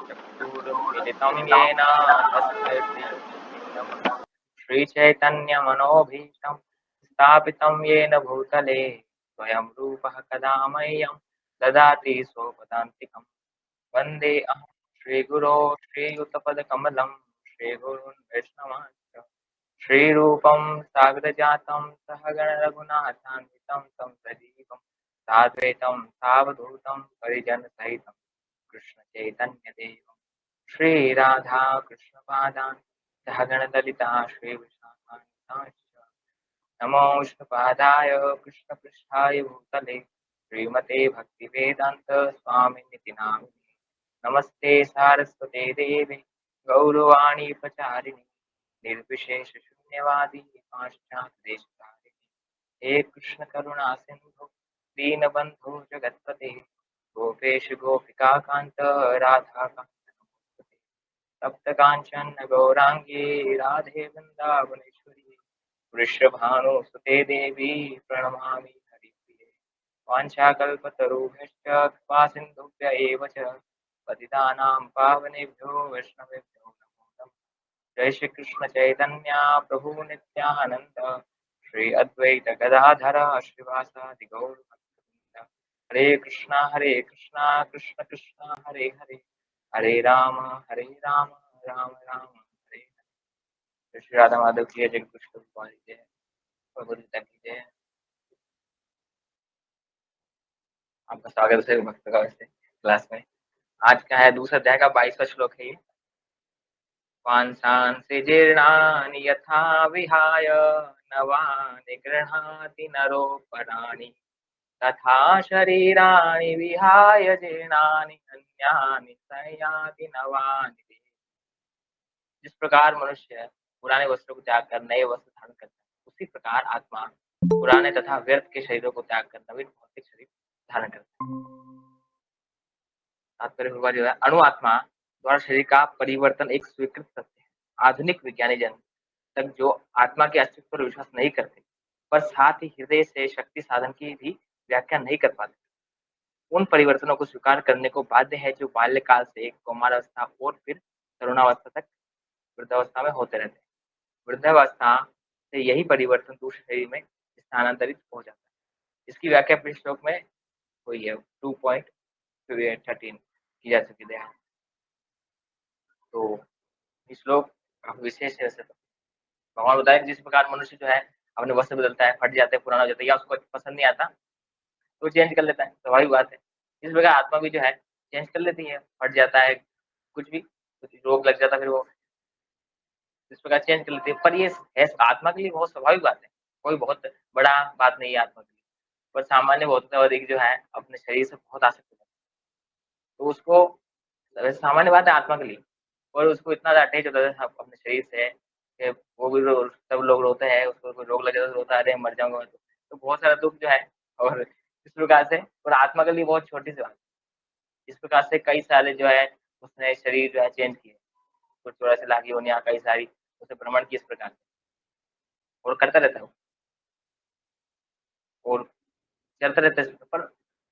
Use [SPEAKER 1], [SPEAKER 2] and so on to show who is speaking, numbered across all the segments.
[SPEAKER 1] चक्षुरुन्मिलितं येन तस्मै श्रीगुरवे नमः। श्रीचैतन्यमनोभीष्टं स्थापितं येन भूतले स्वयं रूपः कदा मह्यं ददाति स्वपदान्तिकं। वन्देऽहं श्रीगुरो श्रीयुतपदकमलं श्रीगुरून् वैष्णवांश्च श्रीरूपं साग्रजातं सहगण रघुनाथान्वितं तं सजीवं साद्वैतं सावधूतं परिजनसहितं कृष्ण चैतन्य देवं श्री राधा कृष्ण पादान सहगण ललिता श्री विशाखान्वितांश्च नमो विष्णुपादाय कृष्ण पृष्ठाय भूतले श्रीमते भक्तिवेदांत स्वामिनिति नामिने नमस्ते सारस्वते देवे गौरवाणी प्रचारिणे निर्विशेष शून्यवादी पाश्चात्य देशकारिणे हे कृष्ण करुणा सिंधु दीनबंधु जगतपते गोपेश गोपिका कांत राधा कांत नमोस्तुते तप्त कांचन गौरांगी राधे वृंदावनेश्वरी वृषभानुसुते देवी प्रणमामि हरिप्रिये वाञ्छाकल्पतरुभ्यश्च कृपा सिन्धुभ्य एव च पतितानां पावनेभ्यो वैष्णवेभ्यो नमो नमः। जय श्री कृष्ण चैतन्य प्रभु नित्यानंद श्री अद्वैत गदाधर श्रीवासादि गौर भक्तवृंद हरे कृष्णा कृष्ण कृष्ण हरे हरे हरे राम राम राम हरे हरे। श्री राधा माधव की जय जगत कृष्ण भगवान की जय प्रभु की जय। आपका स्वागत है भक्त का वैसे क्लास में। आज का है दूसरा अध्याय का 22वां श्लोक है ये। वांसांसि जीर्णानि यथा विहाय नवानि गृह्णाति नरोपराणि तथा शरीराणि विहाय जीर्णानि अन्यानि संयाति नवानि देहि। जिस प्रकार मनुष्य पुराने वस्त्रों को त्याग कर नए वस्त्र धारण करता है उसी प्रकार आत्मा पुराने तथा व्यर्थ के शरीरों को त्याग कर नवीन भौतिक शरीर धारण करता है। तात्पर्य हुआ जो है अणु आत्मा द्वारा शरीर का परिवर्तन एक स्वीकृत सत्य है। आधुनिक विज्ञानी जन तक जो आत्मा के अस्तित्व पर विश्वास नहीं करते पर साथ ही हृदय से शक्ति साधन की भी व्याख्या नहीं कर पाते उन परिवर्तनों को स्वीकार करने को बाध्य है जो बाल्यकाल से कौमारावस्था और फिर तरुणावस्था तक वृद्धावस्था में होते रहते हैं। वृद्धावस्था से यही परिवर्तन दूसरे शरीर में स्थानांतरित हो जाता है। इसकी व्याख्या पिछले श्लोक में हुई है 2.13 की जा चुकी है। तो श्लोक काफी विशेष है। वैसे तो भगवान बताया जिस प्रकार मनुष्य जो है अपने वस्त्र बदलता है, फट जाते हैं, पुराना हो जाता है या उसको पसंद नहीं आता तो चेंज कर लेता है, स्वाभाविक बात है। इस प्रकार आत्मा भी जो है चेंज कर लेती है, फट जाता है, कुछ भी कुछ रोग लग जाता है, फिर वो इस प्रकार चेंज कर लेती है। पर ये है आत्मा के लिए बहुत स्वाभाविक बात है, कोई बहुत बड़ा बात नहीं है आत्मा के लिए। पर सामान्य भौतिकवादी जो है अपने शरीर से बहुत आसक्त है, तो उसको वैसे सामान्य बात है आत्मा के लिए, और उसको इतना अटैच होता है अपने शरीर से कि वो भी सब लोग रोते हैं, उसको कोई रोग लग जाता है तो रोता है, अरे मर जाऊंगा मैं तो बहुत सारा दुख जो है। और इस प्रकार से और आत्मा के लिए बहुत छोटी सी बात। इस प्रकार से कई सारे जो है उसने शरीर जो है चेंज किए, कुछ 84 लाख योनियां कई सारी उसे भ्रमण की इस प्रकार से, और करता रहता है वो, और चलता रहता है। पर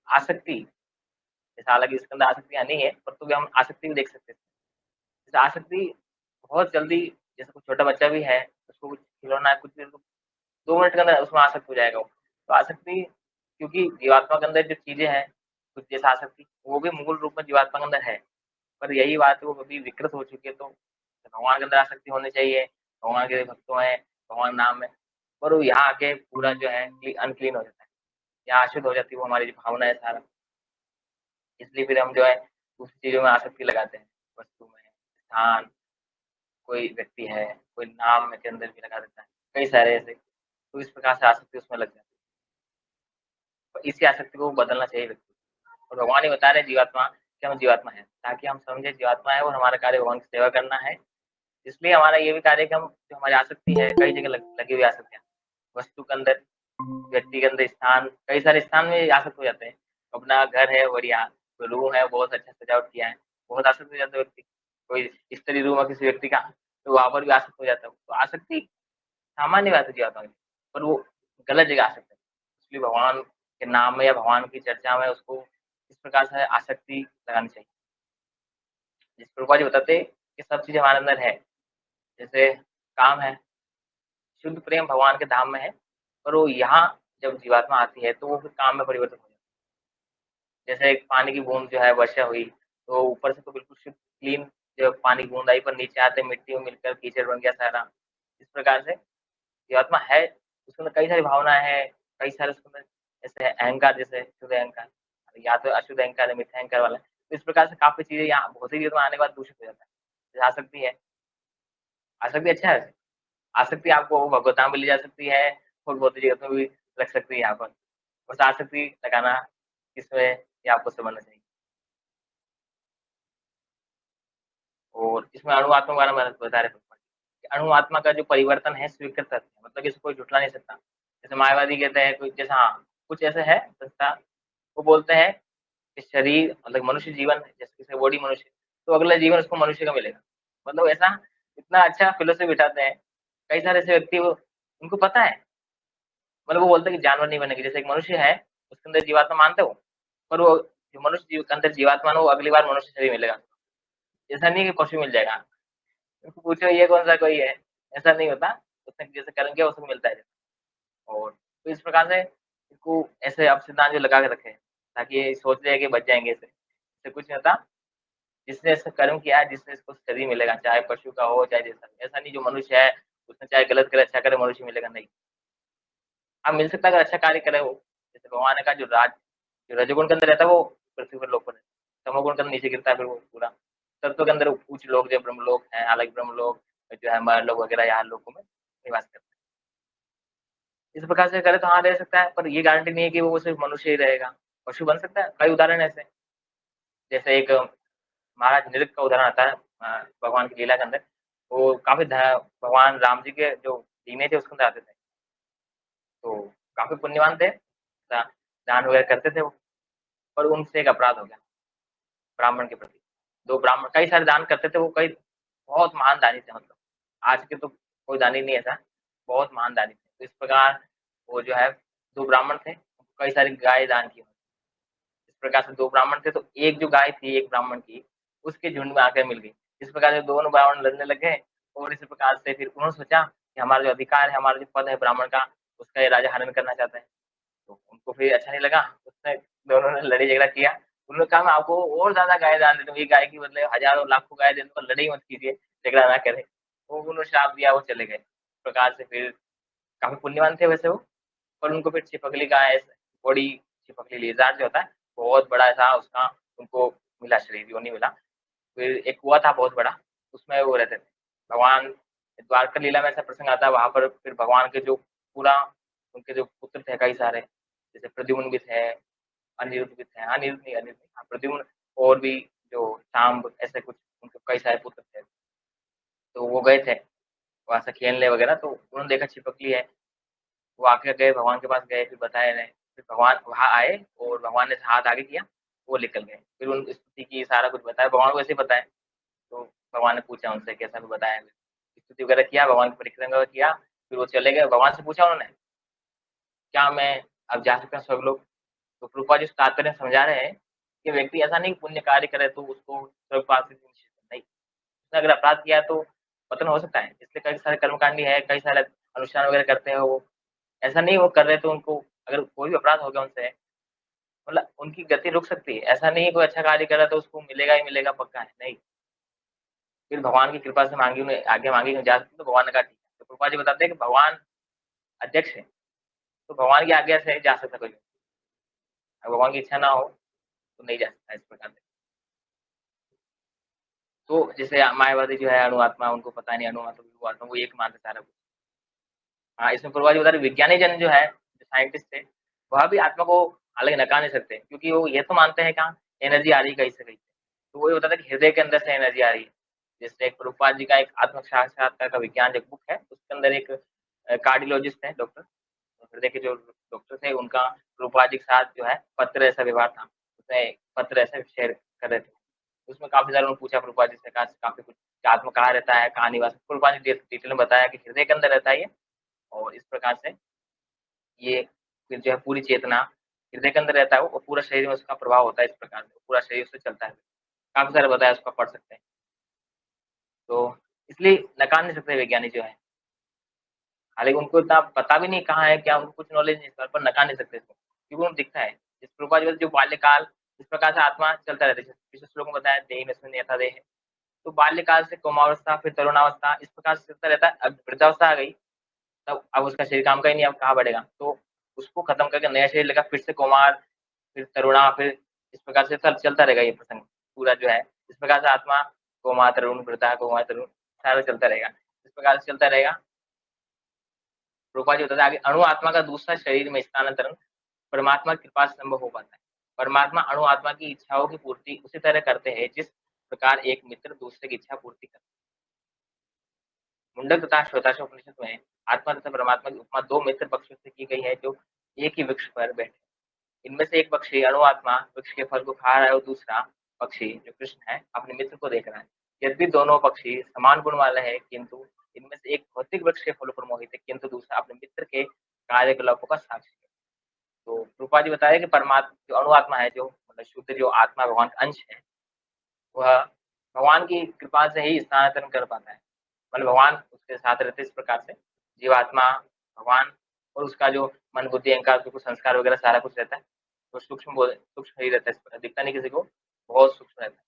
[SPEAKER 1] आसक्ति जैसे हालांकि इसके अंदर आसक्तियां नहीं है पर तो भी हम आसक्ति भी देख सकते हैं। जैसे आसक्ति बहुत जल्दी, जैसे कोई छोटा बच्चा भी है उसको कुछ खिलौना है कुछ भी 2 मिनट के अंदर उसमें आसक्त हो जाएगा वो। तो आसक्ति क्योंकि जीवात्मा के अंदर जो चीजें हैं कुछ जैसा आसक्ति वो भी मूल रूप में जीवात्मा के अंदर है, पर यही बात वो कभी विकृत हो चुकी है। तो भगवान के अंदर आसक्ति होनी चाहिए, भगवान के भक्तों है, भगवान नाम है, पर वो यहाँ आके पूरा जो है अनक्लीन हो जाता है, यहाँ अशुद्ध हो जाती है वो हमारी जो भावना है सारा। इसलिए फिर हम जो है उस चीजों में आसक्ति लगाते हैं, वस्तु में, स्थान, कोई व्यक्ति है, कोई नाम के अंदर भी लगा देता है, कई सारे ऐसे। तो इस प्रकार से आसक्ति उसमें लग जाती है, तो इसी आसक्ति को बदलना चाहिए व्यक्ति को। और भगवान ही बता रहे जीवात्मा कि हम जीवात्मा है, ताकि हम समझे जीवात्मा है और हमारा कार्य भगवान की सेवा करना है। इसलिए हमारा ये भी कार्य है कि हम जो हमारी आसक्ति है कई जगह लगी हुई आसक्तियाँ, वस्तु के अंदर, व्यक्ति के अंदर, स्थान, कई सारे स्थान में आसक्त हो जाते हैं। अपना घर है बढ़िया, कोई रूम है बहुत अच्छा सजावट किया है, बहुत आसक्त हो जाता है व्यक्ति। कोई स्टडी रूम है किसी व्यक्ति का तो वहाँ पर भी आसक्त हो जाता है। तो आसक्ति सामान्य बात है जीवात्मा की, पर वो गलत जगह आसक्त है। इसलिए भगवान के नाम में या भगवान की चर्चा में उसको इस प्रकार से आसक्ति लगानी चाहिए। जिस प्रभुपा जी बताते कि सब चीज़ हमारे अंदर है, जैसे काम है, शुद्ध प्रेम भगवान के धाम में है, पर वो यहाँ जब जीवात्मा आती है, तो वो फिर काम में परिवर्तन हो जाता है। जैसे एक पानी की बूँद जो है वर्षा हुई, तो ऊपर से तो बिल्कुल शुद्ध क्लीन जो पानी की बूँद आई, पर नीचे आते मिट्टी में मिलकर कीचड़ बन गया सारा। इस प्रकार से जीवात्मा है, उसके अंदर कई सारी भावनाएँ हैं, कई सारे उसके अंदर जैसे अहंकार जैसे शुद्ध अहंकार, या तो अशुद्ध अहंकार है, मिथ्या अहंकार वाला है। तो इस प्रकार से काफ़ी चीज़ें यहाँ भौतिक जीवन में आने के बाद दूषित हो जाता है। जैसे आसक्ति है, आसक्ति अच्छा है। आसक्ति आपको भगवत-धाम भी ले जा सकती है और भौतिक जगत में भी रख सकती है यहाँ पर। बस आसक्ति लगाना किसमें ये आपको समझना चाहिए। और इसमें अणु आत्मा के बारे में बता रहे थे। कि अणु आत्मा का जो परिवर्तन है स्वीकृत सत्य है, मतलब इसे कोई झुठला नहीं सकता। जैसे मायावादी कहते हैं कोई जैसे हाँ, कुछ ऐसे है संस्था, वो बोलते हैं कि शरीर मतलब मनुष्य जीवन है, जैसे किसी का बॉडी मनुष्य, तो अगला जीवन उसको मनुष्य का मिलेगा। मतलब ऐसा इतना अच्छा फिलॉसफी बिठाते हैं। कई सारे ऐसे व्यक्ति वो उनको पता है, मतलब वो बोलते हैं कि जानवर नहीं बनेंगे। जैसे एक मनुष्य है, उसके अंदर जीवात्मा मानते हो? पर वो जो मनुष्य जीव के अंदर जीवात्मा है, वो अगली बार मनुष्य शरीर मिलेगा। ऐसा नहीं है कि पशु मिल जाएगा। उनको पूछो ये कौन-सा कोई है? ऐसा नहीं होता। उसने जैसे कर्म किया उसको मिलता है। और तो इस प्रकार से इसको ऐसे आप सिद्धांत जो लगा के रखे हैं, ताकि ये सोच ले कि बच जाएँगे इससे। इससे कुछ नहीं होता। जिसने ऐसा कर्म किया है, जिससे इसको शरीर मिलेगा, चाहे पशु का हो, चाहे जैसा भी। ऐसा नहीं जो मनुष्य है, उसने चाहे गलत करे, अच्छा करे, मनुष्य मिलेगा, नहीं। हाँ, मिल सकता है अगर अच्छा कार्य करे वो। जैसे भगवान ने कहा जो रजोगुण के अंदर रहता है वो पृथ्वी पर लोक पर रहता है। तमोगुण के अंदर नीचे गिरता है फिर वो पूरा। तत्व के अंदर उच्च लोक जो ब्रह्मलोक है, अलग ब्रह्मलोक जो है मर्लोक वगैरह यहाँ लोकों में निवास करते हैं। इस प्रकार से करे तो हाँ, रह सकता है, पर ये गारंटी नहीं है कि वो सिर्फ़ मनुष्य ही रहेगा। पशु बन सकता है, कई उदाहरण हैं ऐसे। जैसे एक महाराज नृग का उदाहरण आता है भगवान की लीला के अंदर। वो काफ़ी ध भगवान राम जी के जो दीने थे उसके अंदर आते थे। तो काफ़ी पुण्यवान थे, दा दान वगैरह करते थे वो, पर उनसे एक अपराध हो गया, ब्राह्मण के प्रति। 2 ब्राह्मण कई सारे दान करते थे वो कई बहुत महान दानी थे मतलब। आज के तो कोई दानी नहीं ऐसा, बहुत महान दानी थे। तो इस प्रकार वो जो है 2 ब्राह्मण थे, कई सारी गाय दान की। इस प्रकार से 2 ब्राह्मण थे, तो एक जो गाय थी एक ब्राह्मण की, उसके झुंड में आकर मिल गई। इस प्रकार से दोनों ब्राह्मण लड़ने लग गए और इसी प्रकार से फिर उन्होंने सोचा कि हमारा जो अधिकार है, हमारा जो पद है ब्राह्मण का, उसका ये राजा हनन करना चाहता है। तो उनको फिर अच्छा नहीं लगा, उसने दोनों ने लड़ाई झगड़ा किया। उन्होंने कहा मैं आपको और ज़्यादा गाय दान देता हूँ, एक गाय की बदले हज़ारों लाखों गाय दे दूँगा, लड़ाई मत कीजिए, झगड़ा ना करें। वो उन्होंने श्राप दिया, वो चले गए। इस प्रकार से फिर काफ़ी पुण्यवान थे वैसे वो, पर उनको फिर छिपकली का बड़ी छिपकली लेज़ार्ड जो होता है, बहुत बड़ा था उसका उनको मिला शरीर, योनि मिला। फिर एक कुआँ था बहुत बड़ा, उसमें वो रहते थे। भगवान द्वारका लीला में ऐसा प्रसंग आता है, वहाँ पर फिर भगवान के जो पूरा उनके जो पुत्र थे कई सारे, जैसे प्रद्युम्न भी थे, अनिरुद्ध भी थे, अनिरुद्ध नहीं अनिरुद्ध नहीं, हाँ, प्रद्युम्न और भी जो सांब ऐसे कुछ उनके कई सारे पुत्र थे। तो वो गए थे, वहाँ से खेलने वगैरह तो उन्होंने देखा छिपकली है, वो आके गए भगवान के पास गए, फिर बताया इन्हें, फिर भगवान वहाँ आए और भगवान ने हाथ आगे किया, वो निकल गए। फिर उन स्तुति की सारा कुछ बताया, भगवान को ऐसे ही पता है। तो भगवान ने पूछा उनसे कैसा भी बताया, स्तुति वगैरह किया, भगवान की परिक्रमा वगैरह किया, फिर वो चले गए। भगवान से पूछा उन्होंने, क्या मैं अब जा सकता हूँ स्वर्गलोक? तो प्रभुपाद जी उस तात्पर्य में समझा रहे हैं कि व्यक्ति ऐसा नहीं पुण्य कार्य करे तो उसको स्वर्ग प्राप्ति सुनिश्चित नहीं। उसने अगर अपराध किया तो पतन हो सकता है। इसलिए कई सारे कर्मकांडी है, कई सारे अनुष्ठान वगैरह करते हैं वो। ऐसा नहीं वो कर रहे तो उनको अगर कोई भी अपराध हो गया उनसे, मतलब उनकी गति रुक सकती है। ऐसा नहीं है कोई अच्छा कार्य कर रहा है तो उसको मिलेगा ही मिलेगा पक्का है, नहीं। फिर भगवान की कृपा से माँगी उन्हें आज्ञा माँगी कि जा सकते हो, तो भगवान ने कहा ठीक है। तो प्रभुपाद जी बताते हैं कि भगवान अध्यक्ष है, तो भगवान की आज्ञा से जा सकता कोई। अगर भगवान की इच्छा ना हो, तो नहीं जा सकता इस प्रकार से। तो जैसे मायावादी जो है अणु आत्मा उनको पता नहीं अणु आत्मा, विभु आत्मा, वो एक मानते सारा कुछ। हाँ, इसमें प्रभुपाद जी बता रहे विज्ञानी जन जो है, जो साइंटिस्ट थे, वह भी आत्मा को हालाँकि नकार नहीं सकते क्योंकि वो ये तो मानते हैं कहाँ एनर्जी आ रही है कहीं से कहीं से। तो वही होता था कि हृदय के अंदर से एनर्जी आ रही है। जैसे एक प्रभुपाद जी का एक आत्म साक्षात्कार का विज्ञान जो बुक है, उसके अंदर एक कार्डियोलॉजिस्ट है डॉक्टर, हृदय के जो डॉक्टर थे उनका प्रभुपाद जी के साथ जो है पत्र ऐसा व्यवहार था। उसमें पत्र ऐसे शेयर कर रहे थे। उसमें काफ़ी सारे उन्होंने पूछा प्रभुपाद जी से काफ़ी कुछ कि आत्मा कहाँ रहता है, कहाँ निवास प्रभुपाद जी डिटेल में बताया कि हृदय के अंदर रहता है ये और इस प्रकार से ये फिर जो है पूरी चेतना हृदय के अंदर रहता है वो पूरा शरीर में उसका प्रभाव होता है इस प्रकार से, पूरा शरीर उससे चलता है। काफ़ी सारे बताया उसको पढ़ सकते हैं। तो इसलिए नकार नहीं सकते वैज्ञानिक जो है। हालाँकि उनको इतना पता भी नहीं कहाँ है, क्या उनको कुछ नॉलेज नहीं इस बात पर नकार नहीं सकते इसको, क्योंकि उनको दिखता है। इस प्रकार जो बाल्यकाल इस प्रकार से आत्मा चलता रहता है। पिछले श्लोक में बताया देहिनस्मिन् यथा देहे। तो बाल्यकाल से कोमावस्था फिर तरुणावस्था इस प्रकार से चलता रहता है। अब वृद्धावस्था आ गई, तब अब उसका शरीर काम का ही नहीं, अब कहाँ बढ़ेगा? तो उसको खत्म करके नया शरीर लेगा, फिर से कौमार, फिर तरुणा, फिर इस प्रकार से चलता रहेगा ये प्रसंग पूरा जो है। इस प्रकार से आत्मा कौमार, तरुण, वृद्धा, कौमार, तरुण सारा चलता रहेगा। इस प्रकार से चलता रहेगा। प्रभुपाद जी बताते हैं आगे अणु आत्मा का दूसरा शरीर में स्थानांतरण परमात्मा की कृपा से संभव हो पाता है। परमात्मा अणु आत्मा की इच्छाओं की पूर्ति उसी तरह करते हैं जिस प्रकार एक मित्र दूसरे की इच्छा पूर्ति करता है। मुंडक तथा श्वेताश्व उपनिषद में आत्मा तथा परमात्मा की उपमा दो मित्र पक्षियों से की गई है जो एक ही वृक्ष पर बैठे। इनमें से एक पक्षी अणु आत्मा वृक्ष के फल को खा रहा है और दूसरा पक्षी जो कृष्ण है अपने मित्र को देख रहा है। यद्यपि दोनों पक्षी समान गुण वाले हैं किंतु इनमें से एक भौतिक वृक्ष के फलों पर मोहित है किंतु दूसरा अपने मित्र के कार्यकलापों का साक्षी है। तो रूपा जी बता रहे कि परमात्मा जो अणु आत्मा है जो मतलब शुद्ध जो आत्मा भगवान का अंश है वह भगवान की कृपा से ही स्थानांतरण कर पाता है। मतलब भगवान उसके साथ रहते इस प्रकार से जीवात्मा, भगवान और उसका जो मन, बुद्धि, अहंकार, जो कुछ संस्कार वगैरह सारा कुछ रहता है। तो सूक्ष्म ही रहता है, इस प्रकार दिखता नहीं किसी को, बहुत सूक्ष्म रहता है।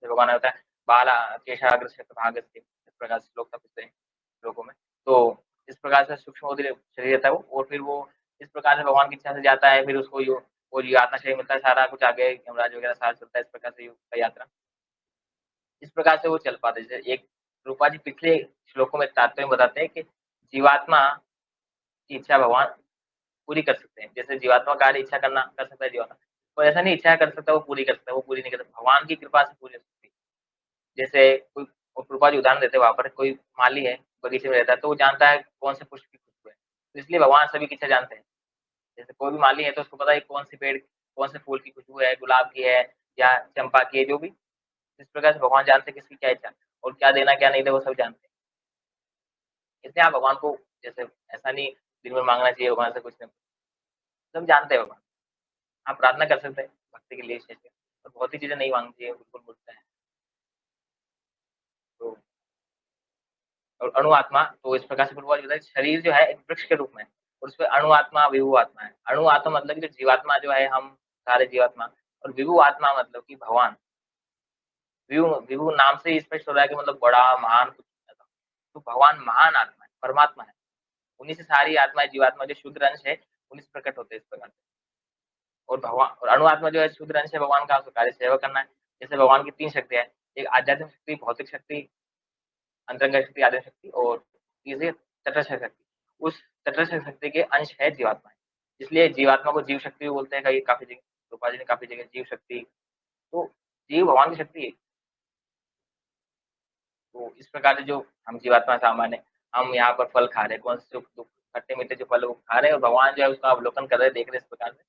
[SPEAKER 1] जैसे भगवान ने बताया बाला केशाग्रस्य भागस्य इस प्रकार से श्लोक था पिछले श्लोकों में। तो इस प्रकार से सूक्ष्म शरीर रहता है वो और फिर वो इस प्रकार से भगवान की इच्छा से जाता है, फिर उसको यो वो जीवात्मा शरीर मिलता है, सारा कुछ आगे यमराज वगैरह सारा चलता है इस प्रकार से योग का यात्रा। इस प्रकार से वो चल पाते हैं। जैसे एक रूपा जी पिछले श्लोकों में तात्पर्य बताते हैं कि जीवात्मा की इच्छा भगवान पूरी कर सकते हैं। जैसे जीवात्मा कार्य इच्छा करना कर सकता है जीवात्मा। वो ऐसा नहीं इच्छा कर सकता, वो पूरी कर सकता है, वो पूरी नहीं कर सकता। भगवान की कृपा से पूरी हो सकती है। जैसे कोई वो रूपा जी उदाहरण देते हैं वहाँ पर कोई माली है, बगीचे में रहता है, तो वो जानता है कौन से पुष्प की खुशबू है। तो इसलिए भगवान सभी की इच्छा जानते हैं। जैसे कोई भी माली है तो उसको पता है कौन सी पेड़, कौन से फूल की खुशबू है, गुलाब की है या चंपा की है, जो भी। इस प्रकार से भगवान जानते हैं किसकी क्या इच्छा और क्या देना क्या नहीं देना वो सब जानते हैं। इसलिए आप भगवान को जैसे ऐसा नहीं दिन भर माँगना चाहिए भगवान से कुछ ना कुछ, सब जानते हैं भगवान। आप प्रार्थना कर सकते हैं भक्ति के लिए जैसे और बहुत ही चीज़ें नहीं माँगनी चाहिए, बिल्कुल बोलते हैं। तो और अणु आत्मा तो इस प्रकार से पूर्वज बताया शरीर जो है एक वृक्ष के रूप में है और उसपे अणु आत्मा, विभु आत्मा है। अणु आत्मा मतलब कि जो जीवात्मा जो है हम सारे जीवात्मा और विभु आत्मा मतलब कि भगवान। विभु विभु नाम से ही स्पष्ट हो रहा है कि मतलब बड़ा, महान कुछ ऐसा। तो भगवान महान आत्मा है, परमात्मा है। उन्हीं से सारी आत्माएँ, जीवात्मा जो शुद्ध अंश है, उन्हीं से प्रकट होते हैं इस प्रकार से। और भगवान और अणु आत्मा जो है शुद्ध अंश है भगवान का, उसका कार्य सेवा करना है। जैसे भगवान की 3 शक्तियाँ हैं, एक आध्यात्मिक शक्ति, भौतिक शक्ति, अंतरंग शक्ति, आध्यात्मिक शक्ति और तीसरी तटस्थ शक्ति। उस तटस्थ शक्ति के अंश है जीवात्मा। इसलिए जीवात्मा को जीव शक्ति भी बोलते हैं कई काफ़ी जगह, रूपा जी ने काफ़ी जगह जीव शक्ति। तो जीव भगवान की शक्ति है। तो इस प्रकार से जो हम जीवात्मा सामान्य, हम यहाँ पर फल खा रहे हैं, कौन से सुख-दुःख, खट्टे-मीठे जो फल है वो खा रहे हैं और भगवान जो है उसका अवलोकन कर रहे हैं, देख रहे हैं इस प्रकार से।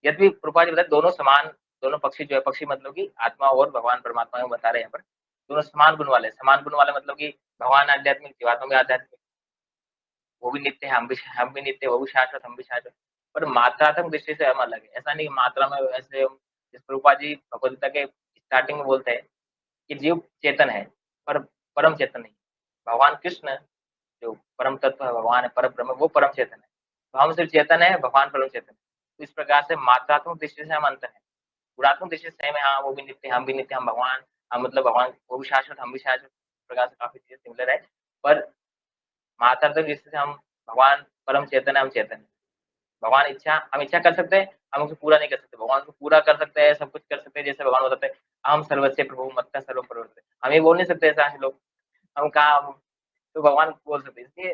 [SPEAKER 1] यद्यपि प्रभुपाद जी बताए दोनों समान, दोनों पक्षी जो है पक्षी मतलब कि आत्मा और भगवान परमात्मा को बता रहे हैं यहाँ पर। दोनों समान गुण वाले हैं, समान गुण वाले मतलब कि भगवान आध्यात्मिक, जीवात्मा भी आध्यात्मिक। वो भी नित्य है, हम भी नित्य, वो भी शाश्वत, हम भी शाश्वत। पर मात्रात्मक दृष्टि से हम अलग है। ऐसा नहीं मात्रा में ऐसे जैसे प्रभुपाद जी भगवद गीता के स्टार्टिंग में बोलते हैं कि जीव चेतन है, पर परम चेतन नहीं। भगवान कृष्ण जो परम तत्व है, भगवान है, परब्रह्म वो परम चेतन है। तो हम सिर्फ चेतन है, भगवान परम चेतन है। तो इस प्रकार से मात्रात्मक दृष्टि से हम अंतर हैं। गुणात्मक दृष्टि से सेम है, हाँ, वो भी नित्य, हम भी नित्य, हम भगवान, हम मतलब भगवान वो भी शाश्वत, हम भी शाश्वत। इस प्रकार से काफ़ी चीज़ें सिमिलर है। पर मात्रात्मक दृष्टि से हम भगवान परम चेतन है, हम चेतन हैं। भगवान इच्छा हम इच्छा कर सकते हैं, हम उसे पूरा नहीं कर सकते। भगवान उसको पूरा कर सकते हैं, सब कुछ कर सकते हैं, जैसे भगवान बताते हैं, "अहं सर्वस्य प्रभुः मत्तः सर्वं प्रवर्तते।" हम ये बोल नहीं सकते ऐसा है लोग, हम कहाँ तो भगवान बोल सकते हैं, इसलिए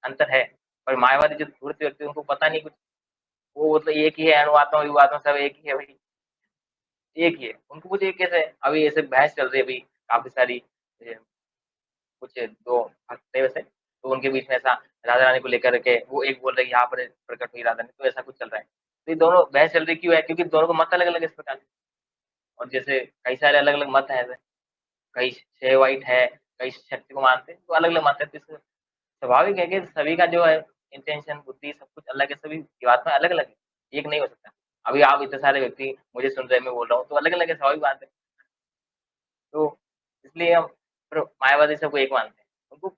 [SPEAKER 1] अंतर है। पर मायावादी जो धूर्त व्यक्ति है उनको पता नहीं कुछ, वो मतलब एक ही है, अणुआत्मा, विभुआत्मा सब एक ही है भाई, एक ही है। उनको कुछ एक कैसे अभी ऐसे बहस चल रही है अभी काफ़ी सारी कुछ 2 हफ्ते वैसे, तो उनके बीच में ऐसा राधा-रानी को लेकर के वो एक बोल रही है यहाँ पर प्रकट हुई राधा-रानी, तो ऐसा कुछ चल रहा है। तो ये दोनों बहस चल रही क्यों है? क्योंकि दोनों का मत अलग-अलग है इस प्रकार। और जैसे कई सारे अलग-अलग मत हैं ऐसे, कई शैवाइट है, कई शक्ति को मानते हैं, तो अलग-अलग मत है। तो इसमें स्वाभाविक है कि सभी का जो है इंटेंशन, बुद्धि सब कुछ अलग है, सभी जीवात्मा अलग-अलग है, एक नहीं हो सकता। अभी आप इतने सारे व्यक्ति मुझे सुन रहे हैं, मैं बोल रहा हूँ, तो अलग-अलग है, स्वाभाविक बात है। तो इसलिए हम मायावादी सबको एक मानते हैं। उनको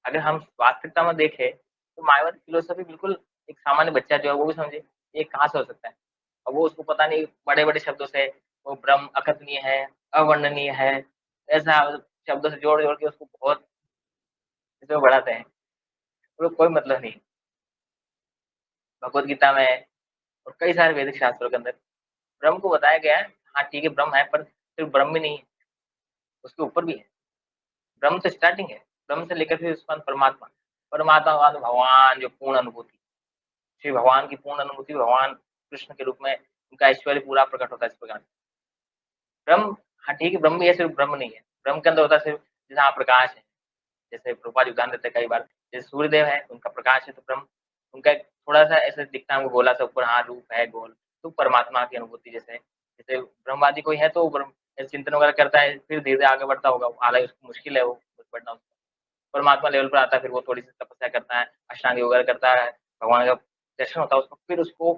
[SPEAKER 1] अगर हम वास्तविकता में देखें, तो मायावादी फिलोसॉफी बिल्कुल एक सामान्य बच्चा जो है वो भी समझे, ये कहाँ से हो सकता है? और वो उसको पता नहीं बड़े-बड़े शब्दों से वो ब्रह्म अकथनीय है, अवर्णनीय है, ऐसा शब्दों से जोड़-जोड़ के उसको बहुत इसमें बढ़ाते हैं। तो कोई मतलब नहीं। भगवद गीता में और कई सारे वैदिक शास्त्रों के अंदर ब्रह्म को बताया गया है, हाँ ठीक है ब्रह्म है पर सिर्फ ब्रह्म भी नहीं है, उसके ऊपर भी है। ब्रह्म तो स्टार्टिंग है, ब्रह्म से लेकर फिर उसके बाद परमात्मा। परमात्मा के बाद भगवान जो पूर्ण अनुभूति, श्री भगवान की पूर्ण अनुभूति भगवान कृष्ण के रूप में उनका ऐश्वर्य पूरा प्रकट होता है इस प्रकार। ब्रह्म हाँ ठीक है, ब्रह्म भी है, सिर्फ ब्रह्म नहीं है। ब्रह्म के अंदर होता है सिर्फ जहाँ प्रकाश है। जैसे प्रभुपाद जी उदाहरण देते हैं कई बार, जैसे सूर्यदेव है, उनका प्रकाश है तो ब्रह्म उनका एक थोड़ा-सा ऐसे दिखता है हमको गोला सा ऊपर हाँ, रूप है गोल, तो परमात्मा की अनुभूति जैसे जैसे ब्रह्मवादी कोई है तो ब्रह्म ऐसे चिंतन वगैरह करता है, फिर धीरे-धीरे आगे बढ़ता होगा, हालाँकि उसको मुश्किल है वो बढ़ना उसका। परमात्मा लेवल पर आता है, फिर वो थोड़ी-सी तपस्या करता है, अष्टांग योग वगैरह करता है, भगवान का दर्शन होता है उसको, फिर उसको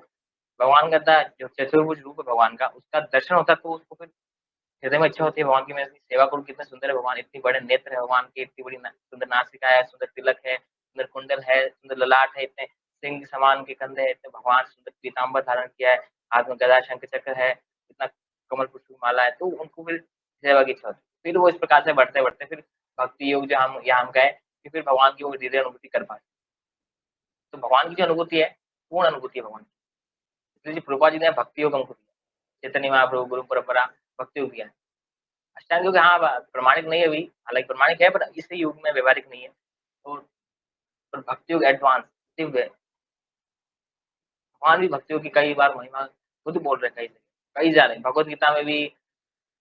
[SPEAKER 1] भगवान का जो चतुर्भुज रूप है भगवान का, उसका दर्शन होता है तो उसको फिर हृदय में इच्छा होती है भगवान की मैं इसकी सेवा करूँ, कितने सुंदर है भगवान, इतनी बड़े नेत्र है भगवान के, इतनी बड़ी न सुंदर नासिका है, सुंदर तिलक है, सुंदर कुंडल है, सुंदर ललाट है, इतने सिंह समान के कंधे हैं, इतने भगवान सुंदर पीताम्बर धारण किया है, हाथ में गदा शंख चक्र है, इतना कमल पुष्प की माला है, तो उनको फिर सेवा की इच्छा होती है। फिर वो इस प्रकार से बढ़ते-बढ़ते फिर भक्ति योग जो हम यहाँ हम कहें कि फिर भगवान की वो धीरे अनुभूति कर पाते। तो भगवान की जो अनुभूति है, पूर्ण अनुभूति है भगवान की। इसलिए प्रभुपाद जी ने भक्ति योग हमको दिया। चैतन्य महाप्रभु गुरु परंपरा भक्ति योग दिया है। अष्टांग योग हाँ, प्रमाणिक नहीं है अभी, हालाँकि प्रमाणिक है पर इस युग में व्यावहारिक नहीं है। और पर भक्ति योग एडवांस दिव्य है। भगवान भी भक्ति योग की कई बार महिमा खुद बोल रहे हैं कई जगह, कई जा रहे हैं। भगवत गीता में भी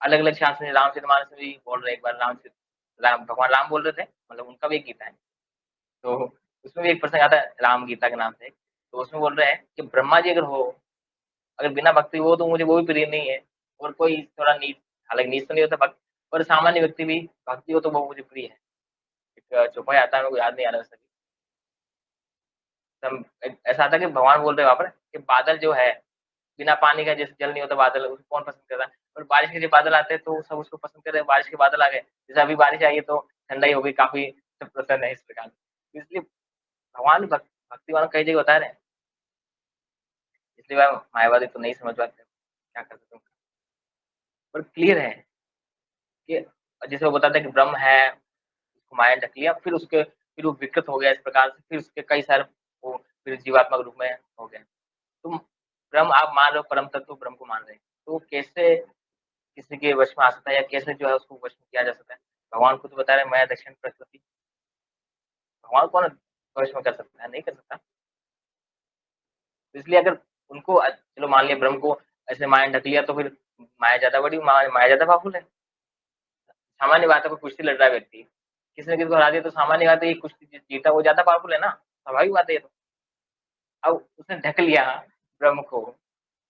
[SPEAKER 1] अलग-अलग शास्त्र में रामचरितमानस में भी बोल रहे हैं एक बार राम भगवान राम बोल रहे थे, मतलब उनका भी एक गीता है। तो उसमें भी एक प्रसंग आता है राम गीता के नाम से, तो उसमें बोल रहे हैं कि ब्रह्मा जी अगर हो, अगर बिना भक्ति हो तो मुझे वो भी प्रिय नहीं है और कोई थोड़ा नीच हालाँकि नीच तो नहीं होता भक्त पर सामान्य व्यक्ति भी भक्ति हो तो वो मुझे प्रिय है। एक चौपाई आता है मेरे को याद नहीं आ रहा वैसे। तब ऐसा आता है कि भगवान बोल रहे हैं वहाँ पर कि बादल जो है, बिना पानी का जैसे जल नहीं होता बादल, उसको कौन पसंद कर रहा है? और बारिश के जब बादल आते हैं तो सब उसको पसंद कर रहे हैं, बारिश के बादल आ गए। जैसे अभी बारिश आई है तो ठंडाई हो गई, काफ़ी सब प्रसन्न है इस प्रकार। इसलिए भगवान भक्ति वाला कई जगह बता रहे हैं, इसलिए मैं मायावादी तो नहीं समझ पाते, क्या कर सकते हैं। पर क्लियर है कि जैसे वो बताते हैं कि ब्रह्म है, उसको माया ने ढक लिया, फिर वो विकृत हो गया इस प्रकार से, फिर उसके कई सारे वो फिर जीवात्मक रूप में हो गए। तुम ब्रह्म आप मान रहे हो परम तत्व ब्रह्म को मान रहे हैं। तो कैसे किसी के वश में आ सकता है या कैसे जो है उसको वश में किया जा सकता है? भगवान खुद बता रहे हैं मैं दक्षिण प्रकृति, भगवान कौन वश में कर सकता है? नहीं कर सकता। तो इसलिए अगर उनको चलो मान लिया ब्रह्म को ऐसे माया ने ढक लिया तो फिर माया ज़्यादा बड़ी माया ज़्यादा पावरफुल है। सामान्य बात है कोई कुश्ती लड़ रहा है व्यक्ति, किसी ने किसी को हरा दिया तो सामान्य बात है ये कुश्ती जीता वो ज़्यादा पावरफुल है ना, स्वाभाविक बात है ये तो। अब उसने ढक लिया ब्रह्म को,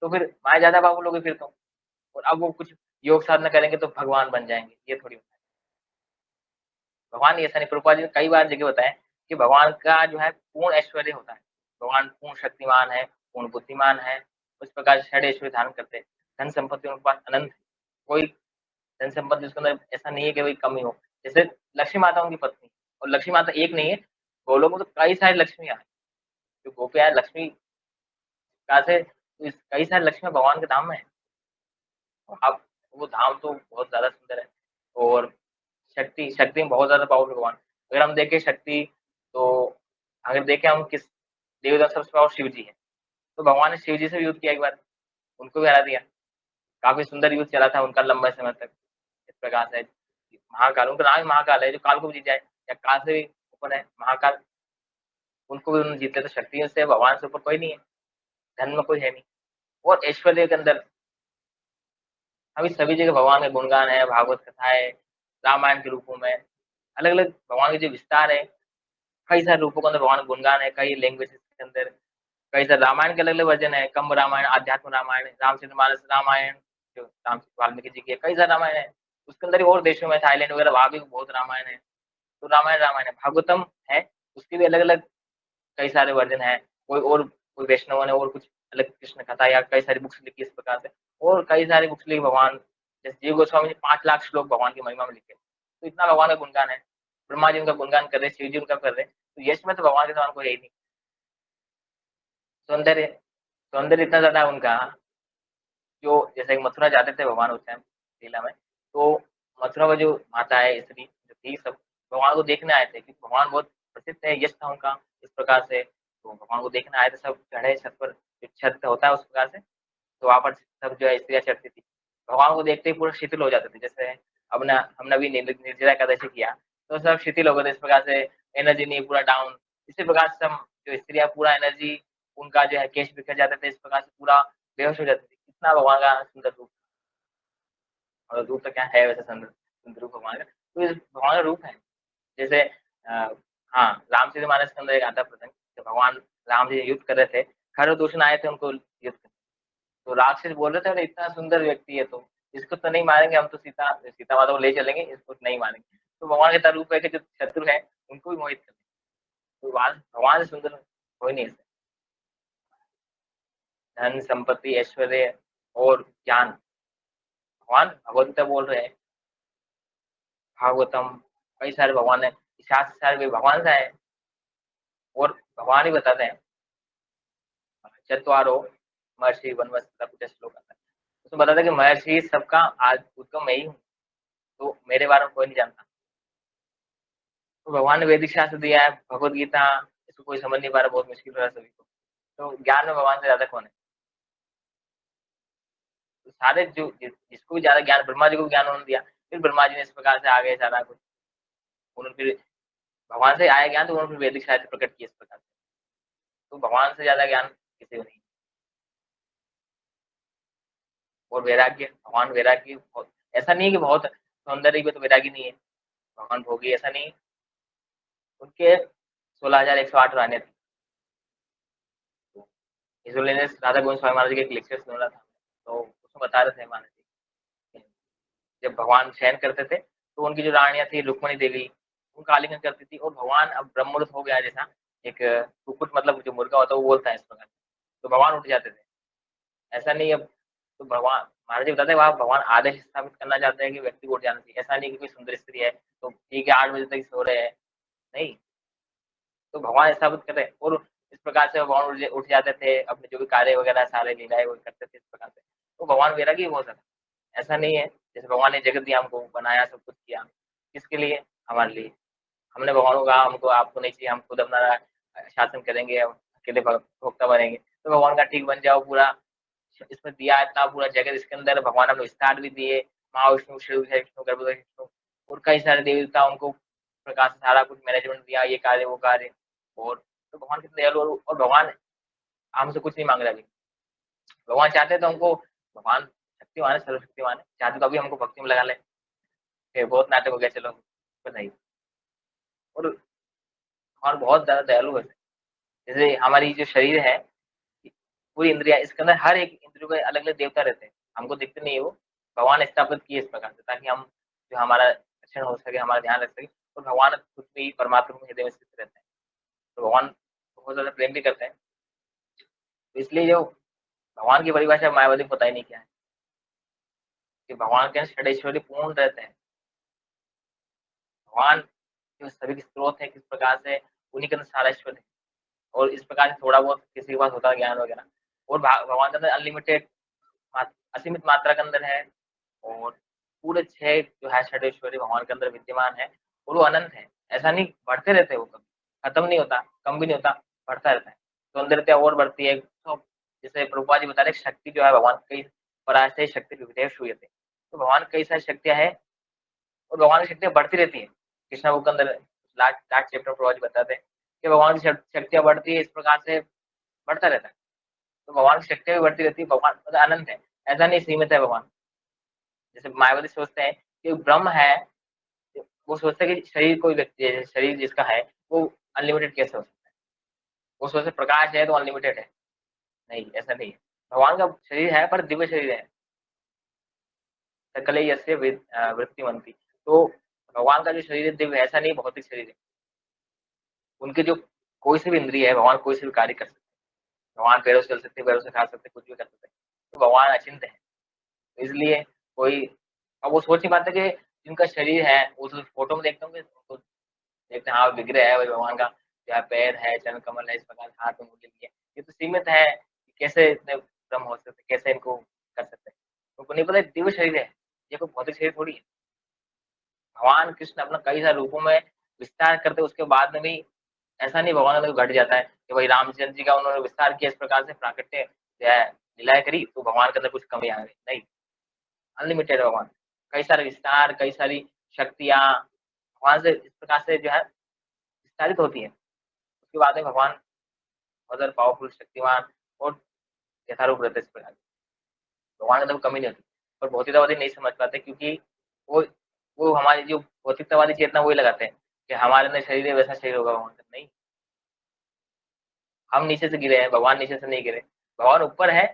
[SPEAKER 1] तो फिर माया ज़्यादा पावरफुल हो गई फिर तो। और अब वो कुछ योग साधना करेंगे तो भगवान बन जाएँगे, ये थोड़ी होता है। भगवान ऐसा नहीं प्रभुपाद जी ने कई बार जगह बताया कि भगवान का जो है पूर्ण ऐश्वर्य होता है। भगवान पूर्ण शक्तिमान है, पूर्ण बुद्धिमान है, उस प्रकार से षड ऐश्वर्य धारण करते हैं। धन संपत्ति उनके पास अनंत है, कोई धन संपत्ति उसके अंदर ऐसा नहीं है कि भई कमी हो। जैसे लक्ष्मी माता उनकी पत्नी और लक्ष्मी माता एक नहीं है, गोलोक में तो कई सारी लक्ष्मियाँ हैं। जो गोपियाँ हैं लक्ष्मी कहाँ से इस कई सारी लक्ष्मियाँ भगवान के धाम में हैं। अब वो धाम तो बहुत ज़्यादा सुंदर है और शक्ति में बहुत ज़्यादा पावरफुल भगवान। अगर हम देखें शक्ति तो अगर देखें हम किस देवी देवता सबसे पावरफुल शिव जी हैं। तो भगवान ने शिव जी से भी युद्ध किया एक बार, उनको भी हरा दिया। काफ़ी सुंदर युद्ध चला था उनका लंबे समय तक। इस प्रकार से महाकाल उनका नाम ही महाकाल है, जो काल को भी जीत जाए या काल से भी ऊपर है महाकाल, उनको भी उन्होंने जीत लिया तो शक्तियों से भगवान से ऊपर कोई नहीं है, धन में कोई है नहीं। और ऐश्वर्य के अंदर अभी सभी जगह भगवान के गुणगान है, भागवत कथाएँ, रामायण के रूपों में, अलग-अलग भगवान के जो विस्तार है, कई सारे रूपों के अंदर भगवान के गुणगान है, कई लैंग्वेजेज़ के अंदर, कई सारे रामायण के अलग-अलग वर्जन है, कंब रामायण, अध्यात्म रामायण, रामचरितमानस रामायण, जो राम वाल्मीकि जी की है, कई सारे रामायण है। उसके अंदर ही और देशों में थाईलैंड वगैरह वहाँ भी बहुत रामायण है। तो रामायण है, भागवतम है, उसके भी अलग-अलग कई सारे वर्जन हैं। कोई वैष्णवों ने और कुछ अलग कृष्ण कथा या कई सारी बुक्स लिखी इस प्रकार से और कई सारी बुक्स लिखी भगवान जैसे जीव गोस्वामी ने 5 लाख श्लोक भगवान की महिमा में लिखे। तो इतना भगवान का गुणगान है। ब्रह्मा जी उनका गुणगान कर रहे हैं, शिव जी उनका कर रहे हैं। तो यश में तो भगवान के समान कोई है ही नहीं। सौंदर्य सौंदर्य इतना ज़्यादा है उनका जो जैसे मथुरा जाते थे भगवान उस टाइम लीला में, तो मथुरा में जो माता है स्त्री जो थी सब भगवान को देखने आए थे क्योंकि भगवान बहुत प्रसिद्ध है, यश था उनका इस प्रकार से, तो भगवान को देखने आए थे सब चढ़े छत पर, जो छत होता है उस प्रकार से, तो वहाँ पर सब जो है स्त्रियाँ चढ़ती थी। भगवान को देखते ही पूरा शिथिल हो जाते थे, जैसे अब ना हमने अभी निर्जला एकादशी किया, तो सब शिथिल हो गए थे इस प्रकार से, एनर्जी नहीं पूरा डाउन, इसी प्रकार से सब जो स्त्रियाँ पूरा एनर्जी उनका जो है केश बिखर जाते थे, इस प्रकार से पूरा बेहोश हो जाती थी। कितना भगवान का सुंदर रूप और रूप तो क्या है वैसे सुंदर सुंदर रूप भगवान का, तो ये भगवान का रूप है। जैसे हाँ, रामचरितमानस के अंदर एक आता है प्रसंग, जब भगवान राम जी युद्ध कर रहे थे, खरदूषण दूषण आए थे उनको युद्ध करने। तो राक्षस बोल रहे थे अरे इतना सुंदर व्यक्ति है तो, इसको तो नहीं मारेंगे हम तो सीता सीता माता को ले चलेंगे, इसको तो नहीं मारेंगे। तो भगवान का इतना रूप है कि जो शत्रु है, उनको भी मोहित कर तो भगवान भगवान से सुंदर कोई नहीं है। धन, संपत्ति, ऐश्वर्य और ज्ञान, भगवान भगवत गीता बोल रहे हैं, भागवतम, कई सारे भगवान हैं, शास्त्र सारे भी भगवान से हैं और भगवान ही बताते हैं, चत्वारो महर्षि वनवस कुछ श्लोक आता है। उसमें बताता है कि महर्षि सबका आज उद्गम मैं ही हूँ, तो मेरे बारे में कोई नहीं जानता। तो भगवान ने वैदिक शास्त्र दिया है, भगवत गीता, इसको कोई समझ नहीं पा रहा, बहुत मुश्किल हो रहा है सभी को। तो ज्ञान में भगवान से ज़्यादा कौन है? तो सारे जो जिसको भी ज़्यादा ज्ञान ब्रह्मा जी को ज्ञान उन्होंने दिया, फिर ब्रह्मा जी ने इस प्रकार से आगे सारा कुछ उन्होंने फिर भगवान से आया ज्ञान तो उन्होंने फिर वैदिक शास्त्र प्रकट किया इस प्रकार से। तो भगवान से ज़्यादा ज्ञान किसी को नहीं। और वैराग्य, भगवान वैराग्य बहुत ऐसा नहीं है कि बहुत सौंदर्य में तो वैराग्य नहीं है, भगवान भोगी ऐसा नहीं है। उनके 16,108 रानियाँ थी। इसलिए राधा गोविंद स्वामी महाराज जी के एक लेक्चर सुन रहा था, तो उसमें बता रहे थे महाराज जी, जब भगवान शयन करते थे, तो उनकी जो रानियाँ थी रुक्मणी देवी, उनका आलिंगन करती थी और भगवान अब ब्रह्ममुहूर्त हो गया जैसा, एक कुक्कुट मतलब जो मुर्गा होता है वो बोलता है इस प्रकार, तो भगवान उठ जाते थे। ऐसा नहीं अब तो भगवान महाराज जी बताते हैं वहाँ भगवान आदेश स्थापित करना चाहते हैं कि व्यक्ति को उठ जाना चाहिए। ऐसा नहीं कि कोई सुंदर स्त्री है, तो ठीक है 8 बजे तक सो रहे हैं, नहीं। तो भगवान स्थापित कर रहे हैं और इस प्रकार से भगवान उठ जाते थे, अपने जो भी कार्य वगैरह सारे लीलाएँ वो करते थे इस प्रकार से। तो भगवान वैरागी बहुत ज़्यादा, ऐसा नहीं है, जैसे भगवान ने जगत दिया हमको, बनाया, सब कुछ किया, किसके लिए? हमारे लिए। हमने भगवान को कहा हमको आपको नहीं चाहिए, हम खुद अपना शासन करेंगे, हम अकेले भोक्ता बनेंगे। तो भगवान कहा ठीक बन जाओ पूरा, इसमें दिया इतना पूरा जगत इसके अंदर भगवान ने विस्तार भी दिए, महाविष्णु, शिव है विष्णु, गर्भोदर विष्णु और कई सारे देवता उनको प्रकाश से सारा कुछ मैनेजमेंट दिया, ये कार्य, वो कार्य और तो भगवान कितने दयालु और भगवान हमसे कुछ नहीं माँग रहा अभी। भगवान चाहते तो हमको भगवान शक्तिमान है, सर्वशक्तिमान है, चाहते तो अभी हमको भक्ति में लगा ले। फिर बहुत नाटक हो गया चलो, पर नहीं। और भगवान बहुत ज़्यादा दयालु है। जैसे हमारी जो शरीर है, पूरी इंद्रिया इसके अंदर हर एक इंद्रियों के अलग-अलग देवता रहते हैं। हमको दिखते नहीं है वो, भगवान ने स्थापित किए इस प्रकार से ताकि हम जो हमारा रक्षण हो सके, हमारा ध्यान रख सके और भगवान खुद भी परमात्मा के हृदय में स्थित रहते हैं। तो भगवान बहुत ज़्यादा प्रेम भी करते हैं। तो इसलिए जो भगवान की परिभाषा मायावादी को पता ही नहीं क्या है, कि भगवान के षड् पूर्ण रहते हैं। भगवान जो सभी के स्रोत है, किस प्रकार से उन्हीं के अंदर सारा ईश्वर है और इस प्रकार से थोड़ा बहुत किसी के पास होता है ज्ञान वगैरह और भगवान के अंदर अनलिमिटेड असीमित मात्रा के अंदर है और पूरे 6 जो है षड् भगवान के अंदर विद्यमान है और वो अनंत है। ऐसा नहीं बढ़ते रहते हैं वो कभी, खत्म नहीं होता, कम भी नहीं होता, बढ़ता रहता है। सौंदर्यता और बढ़ती है। तो जैसे प्रभुपाद जी बता रहे हैं शक्ति जो है भगवान कई पराशय शक्ति विविधेषु श्रूयते। तो भगवान कई सारी शक्तियाँ हैं और भगवान की शक्तियाँ बढ़ती रहती हैं। कृष्णा बुक के अंदर लास्ट लास्ट चैप्टर में प्रभुपाद जी बताते हैं कि भगवान की शक्तियाँ बढ़ती है, इस प्रकार से बढ़ता रहता है। तो भगवान की शक्तियाँ भी बढ़ती रहती है, भगवान मतलब अनंत है, ऐसा नहीं सीमित है भगवान। जैसे मायावादी सोचते हैं कि ब्रह्म है, वो सोचते हैं कि शरीर कोई व्यक्ति है, शरीर जिसका है, वो अनलिमिटेड कैसे हो सकता है? वो सोचते हैं प्रकाश है तो अनलिमिटेड है, नहीं ऐसा नहीं है। भगवान का शरीर है पर दिव्य शरीर है, सकले यस्य वृत्तिमंती। तो भगवान का जो शरीर है दिव्य है, ऐसा नहीं भौतिक शरीर है। उनके जो कोई सी भी इंद्रिय है, भगवान कोई से भी कार्य कर सकते हैं। भगवान पैरों से चल सकते, पैरों से खा सकते, कुछ भी कर सकते। तो भगवान अचिंत्य है। इसलिए कोई अब वो सोच नहीं पाते कि जिनका शरीर है, वो तो फ़ोटो में देखते होंगे तो देखते हैं हाँ, विग्रह है वही भगवान का, क्या पैर है, चरण कमल है, इस प्रकार हाथ में मुद्रित किए। ये तो सीमित है, कि कैसे इतने ब्रह्म हो सकते, कैसे इनको कर सकते हैं। उनको नहीं पता दिव्य शरीर है, ये कोई भौतिक शरीर थोड़ी है। भगवान कृष्ण अपना कई सारे रूपों में विस्तार करते उसके बाद में भी ऐसा नहीं भगवान का घट जाता है कि भाई रामचंद्र जी का उन्होंने विस्तार किया इस प्रकार से प्राकट्य जो है लीलाएँ करी तो भगवान के अंदर कुछ कमी आ गई, नहीं, अनलिमिटेड है भगवान। कई सारे विस्तार, कई सारी शक्तियाँ भगवान से इस प्रकार से जो है विस्तारित होती हैं। उसके बाद में भगवान बहुत ज़्यादा पावरफुल, शक्तिमान और यथारूप रहते हैं इस प्रकार। भगवान के अंदर कमी नहीं होती। पर भौतिकतावादी नहीं समझ पाते क्योंकि वो वो हमारी जो भौतिकतावादी चेतना वही लगाते हैं, कि हमारे अंदर शरीर है वैसा शरीर होगा भगवान का, नहीं। हम नीचे से गिरे हैं, भगवान नीचे से नहीं गिरे। भगवान ऊपर है,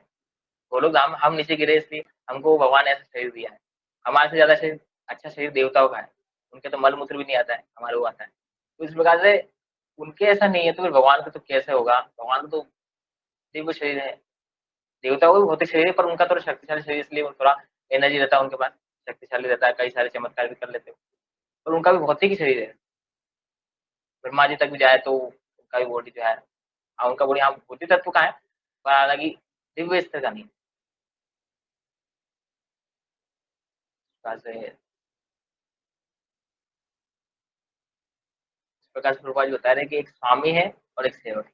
[SPEAKER 1] गोलोकधाम हम नीचे गिरे इसलिए हमको भगवान ने ऐसा शरीर दिया है। हमारे से ज़्यादा शरीर अच्छा शरीर देवताओं का है। उनके तो मल-मूत्र भी नहीं आता है, हमारे वो आता है। तो इस प्रकार से उनके ऐसा नहीं है तो फिर भगवान का तो कैसे होगा? भगवान का तो दिव्य शरीर है। देवताओं का भी भौतिक शरीर है पर उनका थोड़ा शक्तिशाली शरीर इसलिए वो थोड़ा एनर्जी रहता है उनके पास, शक्तिशाली रहता है, कई सारे चमत्कार भी कर लेते हैं। पर उनका भी भौतिक ही शरीर है। ब्रह्मा जी तक भी जाए तो उनका भी बॉडी जो है उनका बॉडी हाँ, भौतिक तत्व का है, पर हालाँकि दिव्य स्तर का नहीं है। इस प्रकार से प्रभुपाद जी बता रहे हैं कि एक स्वामी है और एक सेवक है।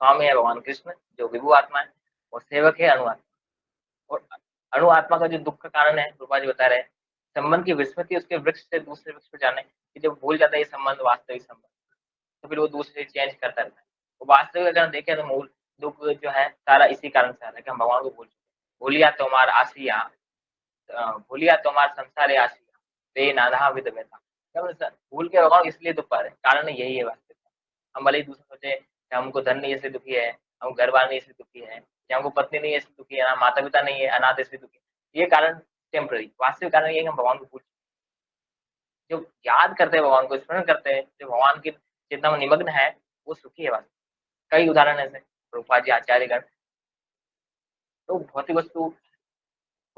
[SPEAKER 1] स्वामी है भगवान कृष्ण जो विभु आत्मा है और सेवक है अणु आत्मा। और अणु आत्मा का जो दुःख का कारण है प्रभुपाद जी बता रहे हैं, संबंध की विस्मृति उसके वृक्ष से दूसरे वृक्ष पे जाने कि जब भूल जाता है ये संबंध वास्तविक संबंध, तो फिर वो दूसरे चेंज करता रहता है। तो वास्तविक अगर हम देखें तो मूल दुःख जो है सारा इसी कारण से आ रहा है कि हम भगवान को भूल चुके हैं। भूलिया तुम्हार आसिया भूलिया तुम्हार संसारे आसिया, ते नाधा विद व्यथा। क्या बोलते हैं, भूल के भगवान इसलिए दुःख पा रहे हैं, कारण यही है वास्तविक। हम भले ही दूसरे सोचे कि हमको धन नहीं है इसलिए दुखी है, हम घर-बार नहीं है इसलिए दुखी है, या हमको पत्नी नहीं है इसलिए दुखी है, माता-पिता नहीं है, अनाथ है इसलिए दुखी है। ये कारण टेम्परेरी, वास्तविक कारण ये है कि हम भगवान को भूल जो याद करते हैं भगवान को, स्मरण करते हैं, जो भगवान की चेतना में निमग्न है, वो सुखी है वास्तव में। कई उदाहरण ऐसे प्रभुपाद जी, आचार्यगण, तो भौतिक वस्तु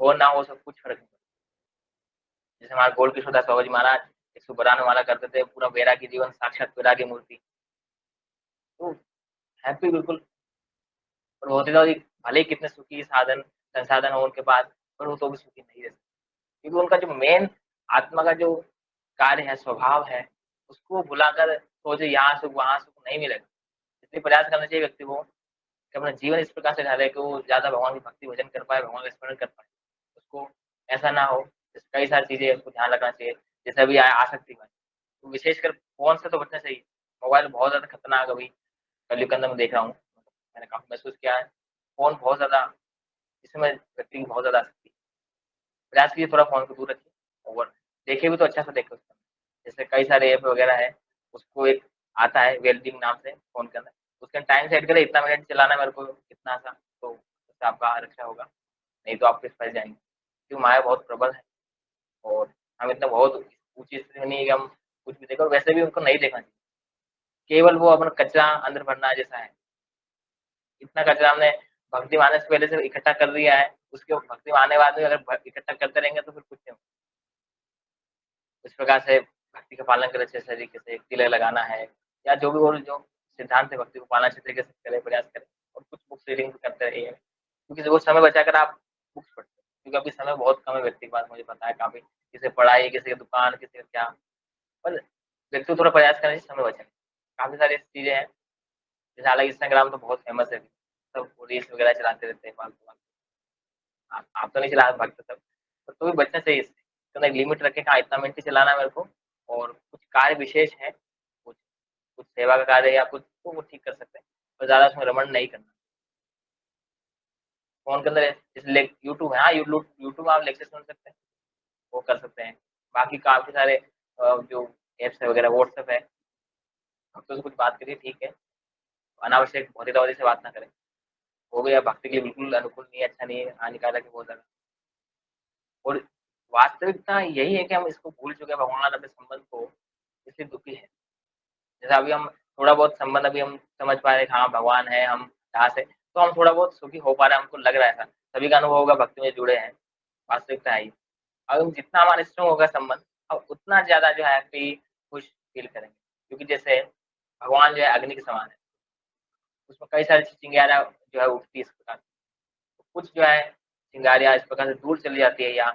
[SPEAKER 1] हो ना हो सब कुछ फ़र्क नहीं पड़ता। जैसे हमारे गोल किशोरदास बाबा जी महाराज 192 माला करते थे, पूरा वैरागी जीवन, साक्षात वैरागी मूर्ति। तो हैप्पी बिल्कुल और होते तो भले ही कितने सुखी साधन संसाधन हो उनके पास, पर वो तो भी सुखी नहीं रह सकते। क्योंकि उनका जो मेन आत्मा का जो कार्य है, स्वभाव है, उसको भुलाकर सोचे यहाँ सुख, वहाँ सुख नहीं मिलेगा। इसलिए प्रयास करना चाहिए व्यक्ति को कि अपना जीवन इस प्रकार से ढाले कि वो ज़्यादा भगवान की भक्ति भजन कर पाए, भगवान का स्मरण कर पाए। उसको ऐसा ना हो, जैसे कई सारी चीज़ें उसको ध्यान रखना चाहिए। जैसे अभी आसक्ति में, तो विशेषकर फ़ोन से तो बचना चाहिए। मोबाइल बहुत ज़्यादा खतरनाक अभी कलयुग के अंदर मैं देख रहा हूँ। मैंने काफ़ी महसूस किया है। फ़ोन बहुत ज़्यादा इसमें व्यक्ति की बहुत ज़्यादा आसक्ति है। प्रयास कीजिए थोड़ा फ़ोन को दूर रखिए और देखिए भी तो अच्छा से देखें उसको। जैसे कई सारे ऐप वगैरह है, उसको एक आता है वेलबीइंग नाम से फ़ोन के अंदर, उसके टाइम सेट करें इतना मिनट चलाना है मेरे को, इतना सा, तो उससे आपका रक्षा होगा, नहीं तो आप फिर फँस जाएँगे। क्योंकि माया बहुत प्रबल है और हम इतना बहुत ऊँची स्थिति में नहीं है कि हम कुछ भी देखें और वैसे भी उनको नहीं देखना चाहिए। केवल वो अपना कचरा अंदर भरना जैसा है। इतना कचरा हमने भक्ति में आने से पहले से इकट्ठा कर दिया है, उसके भक्ति में आने के बाद भी अगर इकट्ठा करते रहेंगे तो फिर कुछ नहीं होगा। इस प्रकार से भक्ति का पालन करें अच्छे तरीके से, तिलक लगाना है या जो भी और जो सिद्धांत है भक्ति को पालना अच्छे तरीके से करें, प्रयास करें और कुछ बुक्स रीडिंग भी करते रहिए। क्योंकि वो समय बचाकर आप बुक्स पढ़ते हैं, क्योंकि अभी समय बहुत कम है व्यक्ति के पास मुझे पता है काफ़ी, किसी पढ़ाई, किसी की दुकान, किसी का क्या, पर व्यक्ति को थोड़ा प्रयास करना चाहिए समय बचाने। काफ़ी सारी ऐसी चीज़ें हैं, जैसे हालाँकि इंस्टाग्राम तो बहुत फेमस है अभी, सब रील्स वगैरह चलाते रहते हैं फालतू-फालतू। आप तो नहीं चला सकते सब, पर तो भी बचना चाहिए इससे। तो एक लिमिट रखें हाँ, इतना मिनट ही चलाना है मेरे को और कुछ कार्य विशेष है, कुछ कुछ सेवा का कार्य या कुछ तो वो ठीक कर सकते हैं, पर ज़्यादा उसमें रमण नहीं करना। फ़ोन के अंदर जैसे यूट्यूब है, हाँ, यूट्यूब में आप लेक्चर सुन सकते हैं, वो कर सकते हैं। बाकी काफ़ी सारे जो ऐप्स है वगैरह व्हाट्सएप है, भक्तों से कुछ बात करिए ठीक है, अनावश्यक भौतिकतावादी से बात ना करें। वो भी अब भक्ति के लिए बिल्कुल अनुकूल नहीं है, अच्छा नहीं है, हानिकारक है बहुत ज़्यादा। और वास्तविकता यही है कि हम इसको भूल चुके हैं भगवान अपने संबंध को, इसलिए दुखी हैं। जैसे अभी हम थोड़ा बहुत संबंध अभी हम समझ पा रहे हैं कि हाँ, भगवान है, हम दास है, तो हम थोड़ा बहुत सुखी हो पा रहे हैं, हमको लग रहा है ऐसा। सभी का अनुभव होगा भक्ति में जुड़े हैं, वास्तविकता है ये। और जितना हमारा स्ट्रॉन्ग होगा संबंध, हम उतना ज़्यादा जो है हैप्पी, खुश फ़ील करेंगे। क्योंकि जैसे भगवान जो है अग्नि के समान है, उसमें कई सारी चिंगारियाँ जो है उठती है इस प्रकार से। कुछ जो है चिंगारियाँ इस प्रकार से दूर चली जाती है या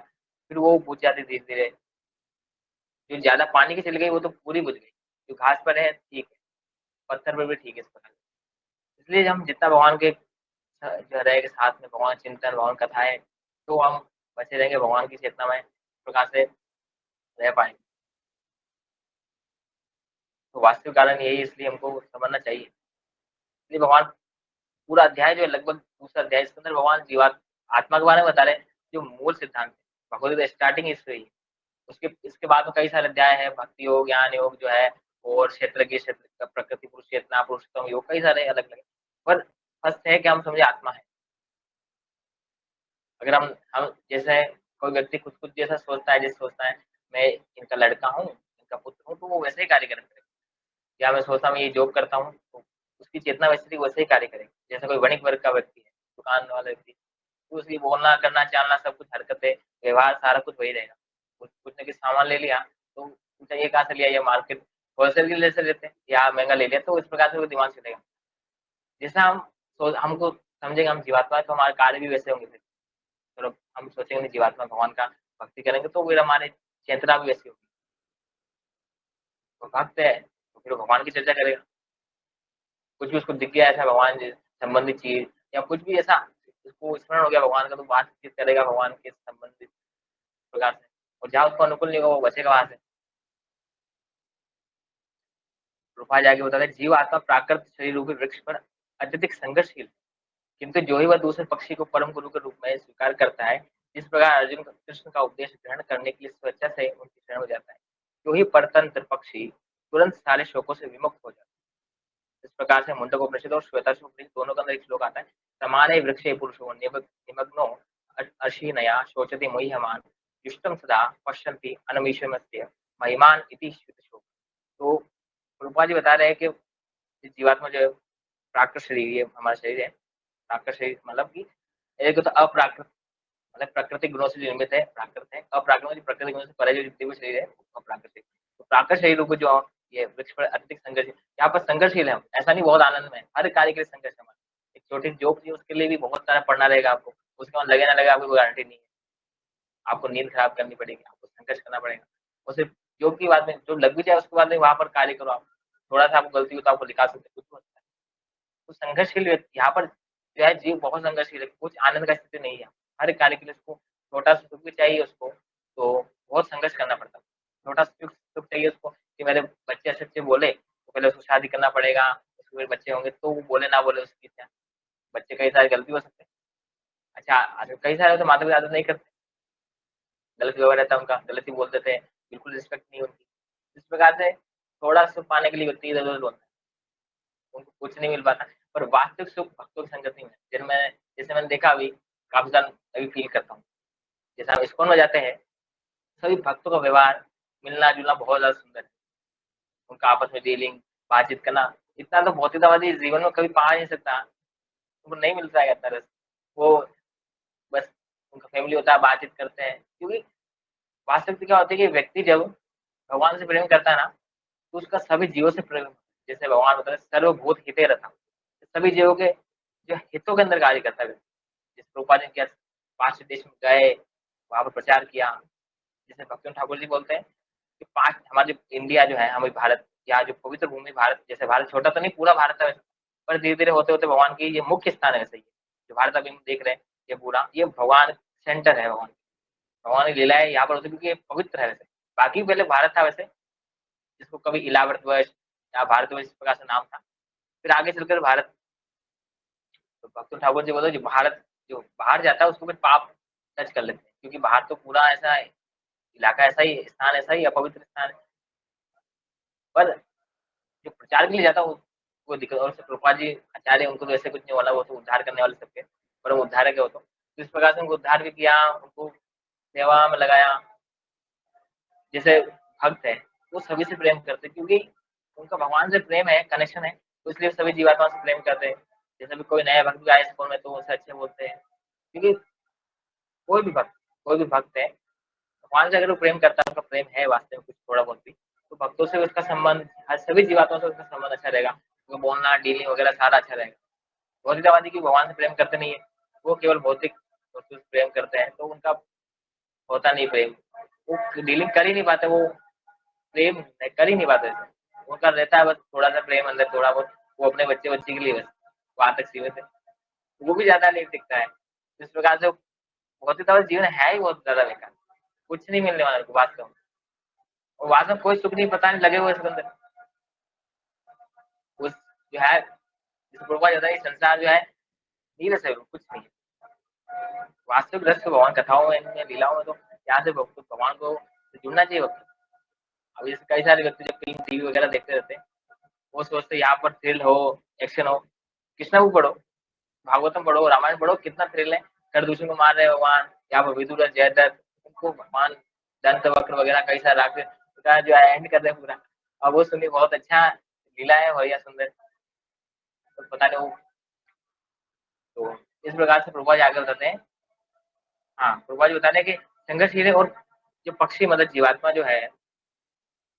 [SPEAKER 1] फिर वो बुझ जाती है धीरे-धीरे। जो ज़्यादा पानी की चली गई वो तो पूरी बुझ गई, जो घास पर है ठीक है, पत्थर पर भी ठीक है इस प्रकार। इसलिए हम जितना भगवान के जो रहेगा साथ में भगवान चिंतन, भगवान कथाएँ, तो हम बचे रहेंगे भगवान की चेतना में प्रकार से रह पाएँगे। तो वास्तविक कारण यही है इसलिए हमको समझना चाहिए। इसलिए भगवान पूरा अध्याय जो है लगभग दूसरा अध्याय इसके अंदर भगवान आत्मा के बारे में बता रहे हैं, जो मूल सिद्धांत है। भगवद गीता स्टार्टिंग इससे ही है। उसके इसके बाद में कई सारे अध्याय हैं, भक्ति योग, ज्ञान योग जो है और क्षेत्र प्रकृति पुरुष चेतना, पुरुषोत्तम योग, कई सारे अलग-अलग। पर फर्स्ट है कि हम समझे आत्मा है। अगर हम जैसे कोई व्यक्ति खुद जैसा सोचता है, जैसे सोचता है मैं इनका लड़का हूँ, इनका पुत्र हूँ, तो वो वैसे ही कार्य करेगा। या मैं सोचता हूँ ये जॉब करता हूँ, तो उसकी चेतना वैसे ही कार्य करेगी। जैसे कोई वणिक वर्ग का व्यक्ति है, दुकान वाला व्यक्ति, तो उसकी बोलना, करना, चालना सब कुछ हरकतें, व्यवहार सारा कुछ वही रहेगा। कुछ न कुछ सामान ले लिया, तो पूछा ये कहाँ से लिया? ये मार्केट होलसेल के लिए से लेते हैं या महँगा ले लिया, तो इस प्रकार से वो दिमाग चलेगा। जैसा हमको समझेंगे हम जीवात्मा है, तो हमारे कार्य भी वैसे होंगे फिर। चलो हम सोचेंगे नहीं जीवात्मा भगवान का भक्ति करेंगे, तो फिर हमारी चेतना भी वैसी होगी। तो भक्त है, तो फिर वो भगवान की चर्चा करेगा। कुछ भी उसको दिख गया ऐसा भगवान से संबंधित चीज़ या कुछ भी ऐसा उसको स्मरण हो गया भगवान का, तो बातचीत करेगा भगवान के संबंधित प्रकार से। और जहाँ उसको अनुकूल नहीं होगा वो बचेगा वहाँ से। रूपा जाके बताते हैं जीव आत्मा प्राकृत शरीर रूपी वृक्ष पर अत्यधिक संघर्षशील, किंतु जो ही वह दूसरे पक्षी को परम गुरु के रूप में स्वीकार करता है, जिस प्रकार अर्जुन का कृष्ण का उपदेश ग्रहण करने के लिए स्वेच्छा से उनकी शरण हो जाता है, जो ही परतंत्र पक्षी तुरंत सारे शोकों से विमुक्त हो जाता है। इस प्रकार से मुंडकोपनिषद और श्वेताश्वपनिषद दोनों के अंदर एक श्लोक आता है, समाने वृक्षे पुरुषो निमग्नो अर्षिणया शोचति मुह्यमान् युष्टं सदा पश्यन्ति अनमीषमस्य महिमान इति श्रुतशोक। तो प्रभुपाद जी बता रहे हैं कि इस जीवात्मा जो है प्राकृत शरीर, ये हमारा शरीर है, प्राकृत शरीर मतलब कि एक तो अप्राकृत मतलब प्राकृतिक गुणों से जो निर्मित है, प्राकृत है। अप्राकृत मतलब प्राकृतिक गुणों से परे जो जितने भी शरीर है, वो अप्राकृतिक। तो प्राकृत शरीरों को जो ये वृक्ष पर अत्यधिक संघर्ष, यहाँ पर संघर्षशील है हम, ऐसा नहीं बहुत आनंद में, हर कार्य के लिए संघर्ष है हमारा। एक छोटी जॉब थी उसके लिए भी बहुत सारा पढ़ना रहेगा आपको, उसके बाद लगे ना लगे आपको कोई गारंटी नहीं है। आपको नींद खराब करनी पड़ेगी, आपको संघर्ष करना पड़ेगा। और सिर्फ जॉब की बात नहीं, जॉब लग भी जाए उसके बाद में वहाँ पर कार्य करो आप। थोड़ा-सा आपको गलती हो तो आपको निकाल सकते हैं, कुछ हो सकता है। तो संघर्षशील व्यक्ति यहाँ पर जो है जीव बहुत संघर्षशील है, कुछ आनंद का स्थिति नहीं है। हर एक कार्य के लिए उसको छोटा-सा सुख भी चाहिए उसको, तो बहुत संघर्ष करना पड़ता है। छोटा सुख सुख चाहिए उसको कि मेरे बच्चे अच्छे-अच्छे बोले, तो पहले उसको शादी करना पड़ेगा, उसके फिर बच्चे होंगे तो वो बोले ना बोले उसकी इच्छा। बच्चे कई सारे गलती हो सकते हैं। अच्छा कई सारे तो माता-पिता आदत नहीं करते, गलत व्यवहार रहता है उनका, गलत ही बोल देते हैं, बिल्कुल रिस्पेक्ट नहीं होती। इस प्रकार से थोड़ा सुख पाने के लिए व्यक्ति इधर-उधर बोलता है, उनको कुछ नहीं मिल पाता। पर वास्तविक सुख भक्तों की संगति में है। जैसे मैंने देखा अभी, काफ़ी साल अभी फ़ील करता हूँ। जैसे हम इस्कॉन में जाते हैं, सभी भक्तों का व्यवहार, मिलना-जुलना बहुत ज़्यादा सुंदर है। उनका आपस में डीलिंग, बातचीत करना, इतना तो भौतिकतावादी जीवन में कभी पा नहीं सकता, उनको नहीं मिलता है इतना रस। वो बस उनका फैमिली होता है, बातचीत करते हैं। क्योंकि वास्तविकता क्या होती है कि व्यक्ति जब भगवान से प्रेम करता है ना, तो उसका सभी जीवों से प्रेम, जैसे भगवान होता है सर्वभूत हिते रता, सभी जीवों के जो हितों के अंदर कार्य करता है। जिस प्रभुपाद ने किया, पाश्चात्य देश में गए, वहाँ पर प्रचार किया। जैसे भक्तिनाथ ठाकुर जी बोलते हैं कि 5 हमारा जो इंडिया जो है, हमारी भारत, या जो पवित्र भूमि भारत, जैसे भारत छोटा तो नहीं पूरा भारत है वैसे, पर धीरे-धीरे होते-होते भगवान की ये मुख्य स्थान है वैसे ये। जो भारत अभी हम देख रहे हैं, ये पूरा, ये भगवान सेंटर है भगवान। भगवान की लीलाएँ यहाँ पर होती है क्योंकि ये पवित्र है वैसे। बाकी पहले भारत था वैसे, जिसको कभी इलाहाबाद या भारतवर्ष इस प्रकार से नाम था। फिर आगे चलकर भारत, तो भक्तिनाथ ठाकुर जी बोले जो भारत जो बाहर जाता है उसको फिर पाप टच कर लेते हैं। क्योंकि बाहर तो पूरा ऐसा इलाका ऐसा ही, स्थान ऐसा ही अपवित्र स्थान है। पर जो प्रचार के लिए जाता है वो दिक्कत, और प्रभुपाद जी आचार्य, उनको तो ऐसे कुछ नहीं बोला, वो तो उद्धार करने वाले सबके, पर वो उद्धारक है वो तो। तो इस प्रकार से उनको उद्धार भी किया, उनको सेवा में लगाया। जैसे भक्त है, वो सभी से प्रेम करते हैं क्योंकि उनका भगवान से प्रेम है, कनेक्शन है, तो इसलिए सभी जीवात्मा से प्रेम करते हैं। जैसे भी कोई नया भक्त भी आए स्कूल में तो उनसे अच्छे बोलते हैं। क्योंकि कोई भी भक्त कोई भी भक्त है, भगवान से अगर वो प्रेम करता है, उसका प्रेम है वास्तव में कुछ थोड़ा बहुत भी, तो भक्तों से उसका संबंध, हर सभी जीवात्माओं से उसका संबंध अच्छा रहेगा। उनका बोलना, डीलिंग वगैरह सारा अच्छा रहेगा। भौतिकतावादी की भगवान से प्रेम करते नहीं है, वो केवल भौतिक वस्तु से प्रेम करते हैं, तो उनका होता नहीं प्रेम। वो डीलिंग कर ही नहीं पाते, वो प्रेम कर ही नहीं पाते। उनका रहता है बस थोड़ा-सा प्रेम अंदर थोड़ा बहुत, वो अपने बच्चे-बच्चे के लिए बस, वहाँ तक सीमित है। वो भी ज़्यादा नहीं टिकता है। जिस प्रकार से भौतिकतावादी जीवन है ही बहुत ज़्यादा बेकार। कुछ नहीं मिलने वाला उनको वास्तव में। और वास्तव में कोई सुख नहीं, पता नहीं लगे हुए इसके अंदर। उस जो है, जिसे प्रभुपाद कहता है कि संसार जो है नीरस है, कुछ नहीं है। वास्तविक रस तो भगवान कथाओं में, इनमें लीलाओं में, तो यहाँ से भगवान को जुड़ना चाहिए भक्त। अब जैसे कई सारे व्यक्ति जो फ़िल्म, टीवी वगैरह देखते रहते हैं, वो सोचते हैं यहाँ पर थ्रिल हो, एक्शन हो। कृष्णा को पढ़ो, भागवतम पढ़ो, रामायण पढ़ो, कितना थ्रिल है। कर-दूषण को मार रहे हैं भगवान, यहाँ पर विदुर, जयद्रथ, उनको भगवान दंतवक्र वगैरह कई सारे राक्षस का जो है एंड कर रहे हैं पूरा। अब वो सुनिए बहुत अच्छा लीला है बढ़िया सुंदर। तो पता नहीं वो, तो इस प्रकार से प्रभुपाद आगे बताते हैं। हाँ, प्रभुपाद जी बताते हैं कि संघर्षशील है, और जो पक्षी मतलब जीवात्मा जो है,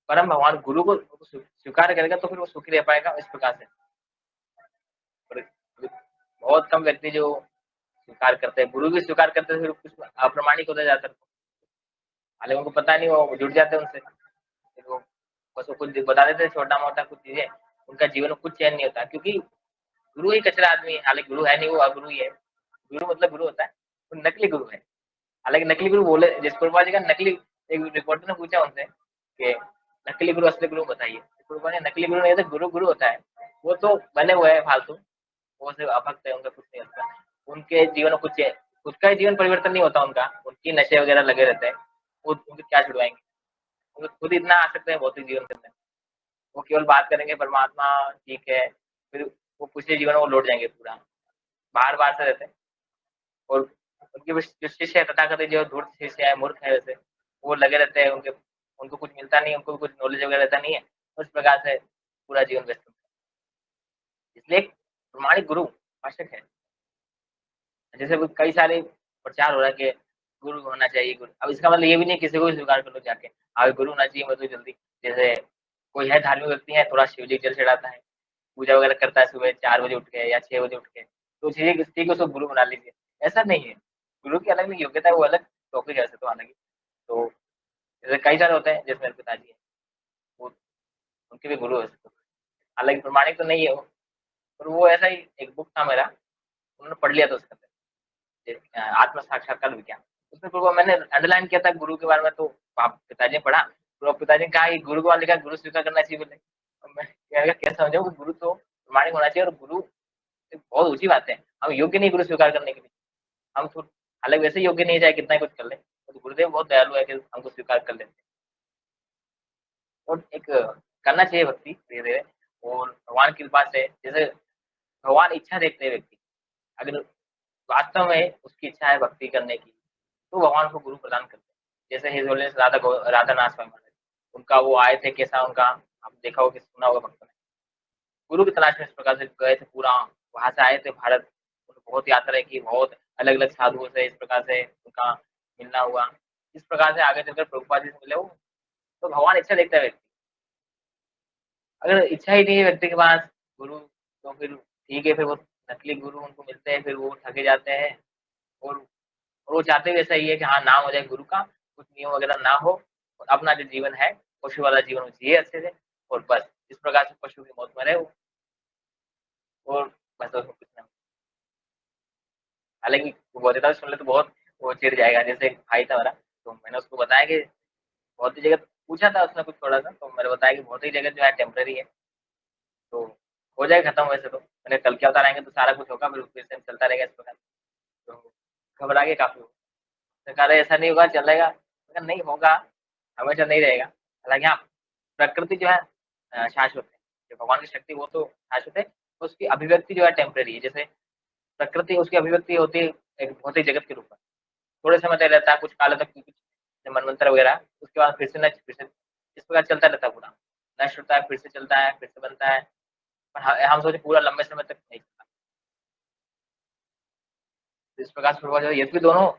[SPEAKER 1] परम भगवान गुरु को स्वीकार करेगा तो फिर वो सुखी रह पाएगा इस प्रकार से। और बहुत कम व्यक्ति जो स्वीकार करते हैं, गुरु भी स्वीकार करते हैं, फिर कुछ अप्रामाणिक होता जाता है। हालाँकि उनको पता नहीं, वो जुड़ जाते हैं उनसे। फिर वो बस वो कुछ बता देते हैं छोटा-मोटा कुछ चीज़ें, उनका जीवन में कुछ चैन नहीं होता, क्योंकि गुरु ही कचरा आदमी है, हालाँकि गुरु है नहीं, वो अगुरु ही है। गुरु मतलब गुरु होता है, वो नकली गुरु है। हालाँकि नकली गुरु बोले, जैसे प्रभुपाद जी का नकली, एक रिपोर्टर ने पूछा उनसे कि नकली गुरु, असली गुरु बताइए। प्रभुपाद ने नकली गुरु नहीं होता, गुरु गुरु होता है। वो तो बने हुए हैं फालतू, वो सिर्फ अभक्त है, उनका कुछ नहीं होता। उनके जीवन में कुछ है, खुद का ही जीवन परिवर्तन नहीं होता उनका, उनकी नशे वगैरह लगे रहते हैं। वो उनको क्या छुड़वाएँगे? वो खुद इतना आसक्त है भौतिक जीवन के अंदर। वो केवल बात करेंगे परमात्मा ठीक है, फिर वो पिछले जीवन में वो लौट जाएँगे पूरा। बाहर-बाहर से रहते हैं। और उनके जो शिष्य है तथाकथित, जो धूर्त शिष्य है, मूर्ख है वैसे, वो लगे रहते हैं, उनके उनको कुछ मिलता नहीं है, उनको कुछ नॉलेज वगैरह रहता नहीं है। उस प्रकार से पूरा जीवन व्यस्त होता है। इसलिए एक प्रमाणिक गुरु आवश्यक है। जैसे भी कई सारे प्रचार हो रहा है कि गुरु होना चाहिए गुरु। अब इसका मतलब ये भी नहीं किसी को भी स्वीकार कर लो जाके, गुरु होना चाहिए मतलब जल्दी। जैसे कोई है धार्मिक व्यक्ति है, थोड़ा शिव जी जल चढ़ाता है, पूजा वगैरह करता है सुबह 4 बजे उठ के या 6 बजे उठ के, तो ठीक है उसको गुरु बना लीजिए। ऐसा नहीं है, गुरु की अलग योग्यता है, वो अलग टॉपिक है वैसे तो अलग ही। तो जैसे कई सारे होते हैं, जैसे मेरे पिताजी हैं, वो उनके भी गुरु है वैसे तो। हालाँकि प्रमाणिक तो नहीं है वो, पर वो ऐसा ही एक बुक था मेरा, उन्होंने पढ़ लिया था उसके अंदर। आत्म साक्षात्कार विज्ञान। उसमें पूरा मैंने अंडरलाइन किया था गुरु के बारे में, तो पिताजी ने पढ़ा, तो पिताजी ने कहा कि गुरु के बारे में लिखा है, गुरु स्वीकार करना चाहिए बोले। अब मैं क्या कैसे समझाऊँ कि गुरु तो प्रमाणिक होना चाहिए, और गुरु एक बहुत ऊँची बात है। हम योग्य नहीं गुरु स्वीकार करने के लिए। हम तो हालाँकि वैसे ही योग्य नहीं है, चाहे कितना ही कुछ कर लें। तो गुरुदेव बहुत दयालु है कि हमको स्वीकार कर लेते हैं। और एक करना चाहिए भक्ति धीरे-धीरे, और भगवान की कृपा से, जैसे भगवान इच्छा देखते हैं व्यक्ति। अगर वास्तव में उसकी इच्छा है भक्ति करने की, तो भगवान को गुरु प्रदान करते हैं। जैसे हिज होलीनेस राधानाथ स्वामी महाराज, उनका वो आए थे, कैसा उनका आपने देखा होगा कि सुना होगा भक्तों ने। गुरु की तलाश में इस प्रकार से गए थे पूरा, वहाँ से आए थे भारत, उन्होंने बहुत यात्राएँ की, बहुत अलग-अलग साधुओं से इस प्रकार से उनका मिलना हुआ। इस प्रकार से आगे चलकर प्रभुपाद जी से मिले वो, तो भगवान इच्छा देखता है व्यक्ति। अगर इच्छा ही नहीं है व्यक्ति के पास गुरु, तो फिर ठीक है, फिर वो नकली गुरु उनको मिलते हैं, फिर वो ठगे जाते हैं। और वो चाहते भी ऐसा ही है कि हाँ, नाम हो जाए गुरु का, कुछ नियम वगैरह ना हो, और अपना जो जीवन है, पशु वाला जीवन जिए अच्छे से, और बस इस प्रकार से पशु की मौत मरे वो, और बस उसमें कुछ ना। हालाँकि बोधिसत्व सुन ले तो बहुत वो चिढ़ जाएगा। जैसे एक भाई था मेरा, तो मैंने उसको बताया कि बहुत ही जगह पूछा था उसने कुछ थोड़ा-सा, तो मैंने बताया कि बहुत ही जगह जो है टेम्परेरी है, तो हो जाएगा खत्म वैसे तो। मैंने कल के अवतार आएँगे तो सारा कुछ होगा, फिर से चलता रहेगा इस प्रकार। तो घबरा गए काफ़ी वो। तो कह रहे ऐसा नहीं होगा, चलेगा। मैंने कहा नहीं होगा, हमेशा नहीं रहेगा। हालाँकि हाँ, प्रकृति जो है शाश्वत है। जो भगवान की शक्ति वो तो शाश्वत है, तो उसकी अभिव्यक्ति जो है टेम्परेरी है। जैसे प्रकृति, उसकी अभिव्यक्ति होती है एक भौतिक जगत के रूप में। थोड़े समय तक रहता है, कुछ कालों तक, कुछ मनवंतर वगैरह, उसके बाद फिर से नष्ट, फिर से इस प्रकार चलता रहता है पूरा। नष्ट होता है, फिर से चलता है, फिर से बनता है। पर हम सोचे पूरा लंबे समय तक नहीं चलता। तो इस प्रकार से प्रभुपाद जो है यद्यपि दोनों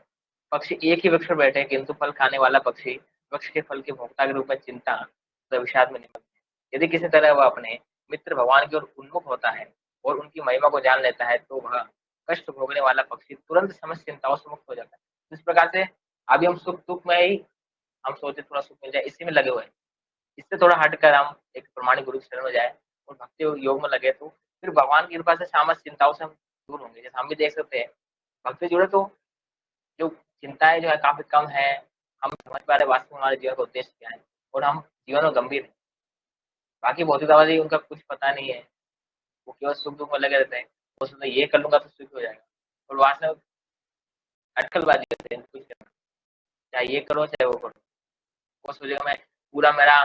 [SPEAKER 1] पक्षी एक ही वृक्ष पर बैठे हैं, किंतु फल खाने वाला पक्षी वृक्ष के फल के भोक्ता के रूप में चिंता तथा विषाद में निमग्न है। यदि किसी तरह वह अपने मित्र भगवान की ओर उन्मुख होता है और उनकी महिमा को जान लेता है, तो वह कष्ट भोगने वाला पक्षी तुरंत समस्त चिंताओं से मुक्त हो जाता है। इस प्रकार से अभी हम सुख दुख में ही हम सोचे थोड़ा सुख मिल जाए, इसी में लगे हुए हैं। इससे थोड़ा हटकर हम एक प्रमाणिक गुरु की शरण में जाए और भक्ति योग में लगे, तो फिर भगवान की कृपा से समस्त चिंताओं से हम दूर होंगे। जैसे हम भी देख सकते हैं, भक्ति से जुड़े तो जो चिंताएँ जो है काफ़ी कम है, हम समझ पा रहे हैं वास्तव में हमारे जीवन का उद्देश्य क्या है और हम जीवन में गंभीर हैं। बाकी भौतिकतावादी उनका कुछ पता नहीं है, वो केवल सुख-दुख में लगे रहते हैं। वो सोचते हैं ये कर लूँगा तो सुखी हो जाएगा और वास्तव में अटकलबाज़ी करते हैं कुछ करना, चाहे ये करो चाहे वो करो। वो सोचेगा मैं पूरा मेरा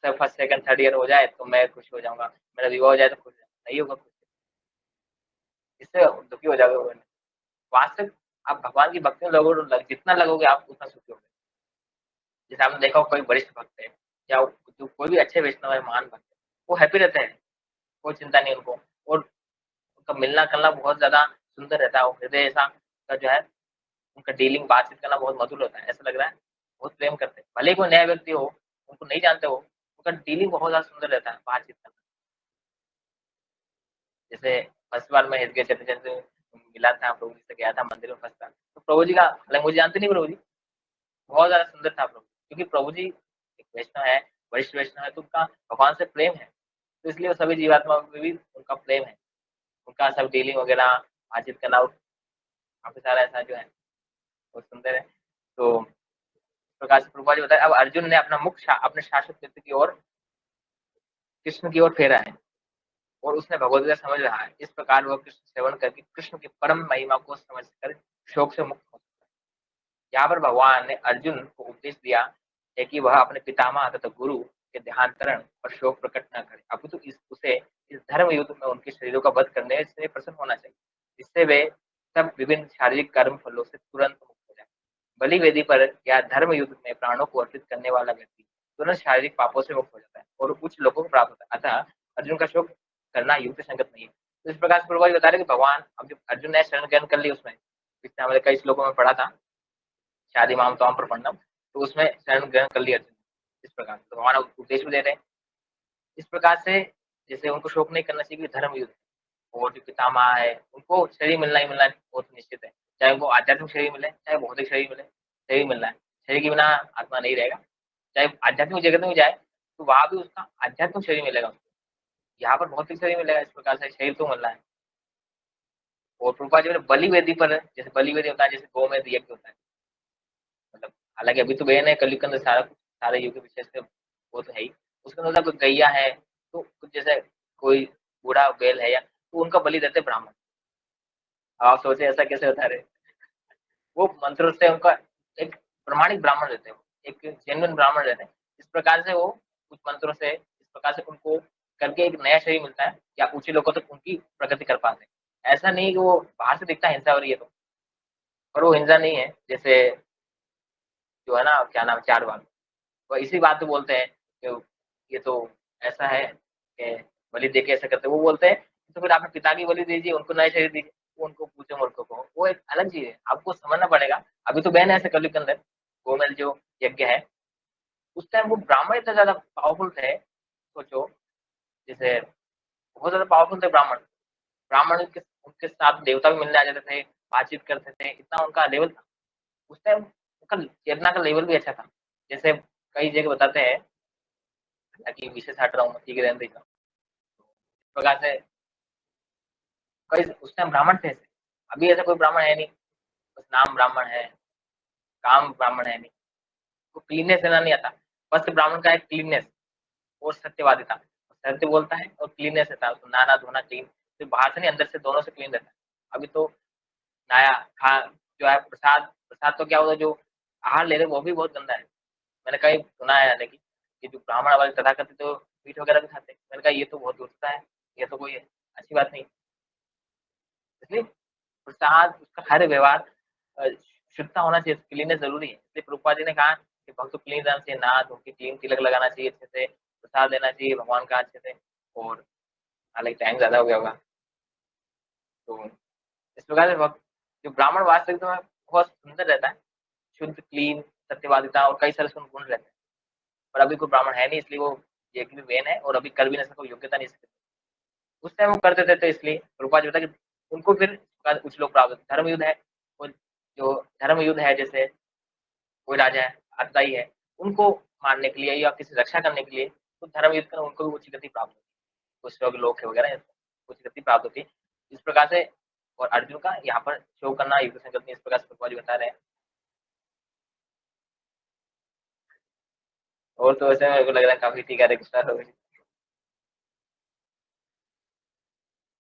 [SPEAKER 1] फर्स्ट, सेकंड, थर्ड ईयर हो जाए तो मैं खुश हो जाऊँगा, मेरा विवाह हो जाए तो खुश, नहीं होगा खुश, इससे दुखी हो जाओगे। वास्तविक आप भगवान की भक्ति में लगो जितना लगोगे आप उतना सुखी होगे। जैसे आपने देखा हो कोई वरिष्ठ भक्त है या जो कोई भी अच्छे वैष्णव है, महान भक्त है, वो हैप्पी रहते हैं, कोई चिंता नहीं उनको और उनका मिलना-करना बहुत ज़्यादा सुंदर रहता है, वो हृदय ऐसा का जो है उनका डीलिंग बातचीत करना बहुत मधुर होता है, ऐसा लग रहा है बहुत प्रेम करते हैं। भले ही कोई नया व्यक्ति हो, उनको नहीं जानते हो, उनका डीलिंग बहुत ज़्यादा सुंदर रहता है, बातचीत करना। जैसे फर्स्ट बार मैं एसके चटर्जी से मिला था, प्रभु जी से गया था मंदिर में फर्स्ट टाइम, तो प्रभु जी का हालाँकि मुझे जानते नहीं प्रभु जी, बहुत ज़्यादा सुंदर था प्रभु, क्योंकि प्रभु जी एक वैष्णव है, वरिष्ठ वैष्णव है, तो उनका भगवान से प्रेम है, तो इसलिए वो सभी जीवात्माओं में भी उनका प्रेम है। उनका सब डीलिंग वगैरह बातचीत करना काफ़ी सारा ऐसा जो है, बहुत सुंदर है। तो इस प्रकार से प्रभुपाद जी बताया, अब अर्जुन ने अपना मुख अपने शाश्वत मित्र की ओर, कृष्ण की ओर फेरा है और उसने भगवद गीता समझ रहा है। इस प्रकार वह कृष्ण सेवन करके कृष्ण की परम महिमा को समझकर शोक से मुक्त हो। यहाँ पर भगवान ने अर्जुन को उपदेश दिया है कि वह अपने पितामह तथा गुरु के देहांतरण और शोक प्रकट न करे, अपितु उसे इस धर्म युद्ध में उनके शरीरों का वध करने से प्रसन्न होना चाहिए, जिससे वे सब विभिन्न शारीरिक कर्म फलों से तुरंत मुक्त हो जाए। बलि वेदी पर या धर्म युद्ध में प्राणों को अर्पित करने वाला व्यक्ति तुरंत शारीरिक पापों से मुक्त हो जाता है और उच्च लोगों को प्राप्त होता है। अतः अर्जुन का शोक करना युक्त संगत नहीं है। तो इस प्रकार से प्रभुपाद जी बता रहे हैं कि भगवान, अब जब अर्जुन ने शरण ग्रहण कर ली, उसमें पिछले हमारे कई श्लोकों में पढ़ा था, शादी माम तमाम प्रपन्नम, तो उसमें शरण ग्रहण कर लिया अर्जुन। इस प्रकार से तो भगवान उपदेश भी दे रहे हैं। इस प्रकार से जैसे उनको शोक नहीं करना चाहिए कि धर्म युद्ध और जो पितामह है, उनको शरीर मिलना ही मिलना है, वो तो निश्चित है। चाहे उनको आध्यात्मिक शरीर मिले, चाहे भौतिक शरीर मिले, शरीर मिलना है। शरीर के बिना आत्मा नहीं रहेगा। चाहे आध्यात्मिक जगत में भी जाए, तो वहाँ भी उसका आध्यात्मिक शरीर मिलेगा उसको। यहाँ पर भौतिक शरीर मिलेगा, इस प्रकार से शरीर तो मिलना है। और प्रभुपाद जी ने बलि वेदी पर, जैसे बलि वेदी होता है, जैसे गोमेध यज्ञ होता है। मतलब हालाँकि अभी तो बैन है कलयुग के अंदर सारा कुछ, सारे युग के विशेष से वो तो है ही। उसके अंदर कोई गैया है, तो कुछ जैसे कोई बूढ़ा बैल है या तो उनका बलि देते ब्राह्मण। अब आप सोचिए ऐसा कैसे होता है रे? वो मंत्रों से उनका एक प्रमाणिक ब्राह्मण रहते हैं, एक जेन्युइन ब्राह्मण रहते हैं। इस प्रकार से वो कुछ मंत्रों से इस प्रकार से उनको करके एक नया शरीर मिलता है या ऊँचे लोगों तक उनकी प्रगति कर पाते हैं। ऐसा नहीं कि वो बाहर से दिखता है हिंसा हो रही है तो, पर वो हिंसा नहीं है। जैसे जो है ना, क्या नाम है, चारवाक, वो इसी बात पे बोलते हैं कि ये तो ऐसा है कि बलि दे के ऐसा करते हैं। वो बोलते हैं तो फिर अपने पिता की बलि दीजिए, उनको नए शरीर दीजिए, वो उनको पूछे मूर्खों को, वो एक अलग चीज़ है, आपको समझना पड़ेगा। अभी तो बैन है ऐसे कलयुग के अंदर, गोमेल जो यज्ञ है, उस टाइम वो ब्राह्मण इतने ज़्यादा पावरफुल थे, सोचो, जैसे बहुत ज़्यादा पावरफुल थे ब्राह्मण। ब्राह्मण के उनके साथ देवता भी मिलने आ जाते थे, बातचीत करते थे, इतना उनका लेवल था। उस टाइम उनका चेतना का लेवल भी अच्छा था। जैसे कई जगह बताते हैं, हालाँकि विषय से हट रहा हूँ मैं, ठीक है रहने दीजिए। इस प्रकार से कई उस टाइम ब्राह्मण थे ऐसे, अभी ऐसा कोई ब्राह्मण है नहीं, बस नाम ब्राह्मण है, काम ब्राह्मण है नहीं, तो क्लीननेस लेना नहीं आता। फर्स्ट ब्राह्मण का है क्लीननेस और सत्यवादी था, सत्य बोलता है और क्लीननेस रहता है, उसको नहाना धोना क्लीन, सिर्फ बाहर से नहीं अंदर से दोनों से क्लीन रहता है। अभी तो नया खा जो है प्रसाद, प्रसाद तो क्या होता है, जो आहार ले रहे हैं वो भी बहुत गंदा है। मैंने कहीं सुना है हालाँकि कि जो ब्राह्मण वाले तथाकथित तो मीट वगैरह भी खाते हैं। मैंने कहा ये तो बहुत दूर है, ये तो कोई अच्छी बात नहीं। इसलिए प्रसाद उसका हर व्यवहार अ, शुद्धता होना चाहिए, क्लीननेस ज़रूरी है। इसलिए प्रभुपाद जी ने कहा कि भक्त को क्लीन रहना चाहिए, नहा धो के क्लीन तिलक लगाना चाहिए अच्छे से, प्रसाद लेना चाहिए भगवान का अच्छे से। और हालाँकि टाइम ज़्यादा हो गया होगा, तो इस प्रकार से भक्त जो ब्राह्मण वास्तविकता में बहुत सुंदर रहता है, शुद्ध, क्लीन, सत्यवादिता और कई सारे उसमें गुण रहते हैं। पर अभी कोई ब्राह्मण है नहीं इसलिए वो ये कि वेन है और अभी कर भी नहीं सकता, कोई योग्यता नहीं है इसकी। उस टाइम वो करते थे तो इसलिए प्रभुपाद जी बताया कि उनको फिर कुछ लोग प्राप्त होते धर्म युद्ध है, और जो धर्म युद्ध है जैसे कोई राजा है, आतताई है, उनको मारने के लिए या किसी रक्षा करने के लिए तो धर्म युद्ध कर उनको भी उच्च गति प्राप्त होती है। कुछ लोग लोग है वगैरह उच्च गति प्राप्त होती है। इस प्रकार से और अर्जुन का यहाँ पर शो करना युद्ध संकल्प में इस प्रकार से प्रभुपाद जी बता रहे हैं। और तो वैसे मेरे को लग रहा है काफ़ी ठीक है, हरे कृष्णा।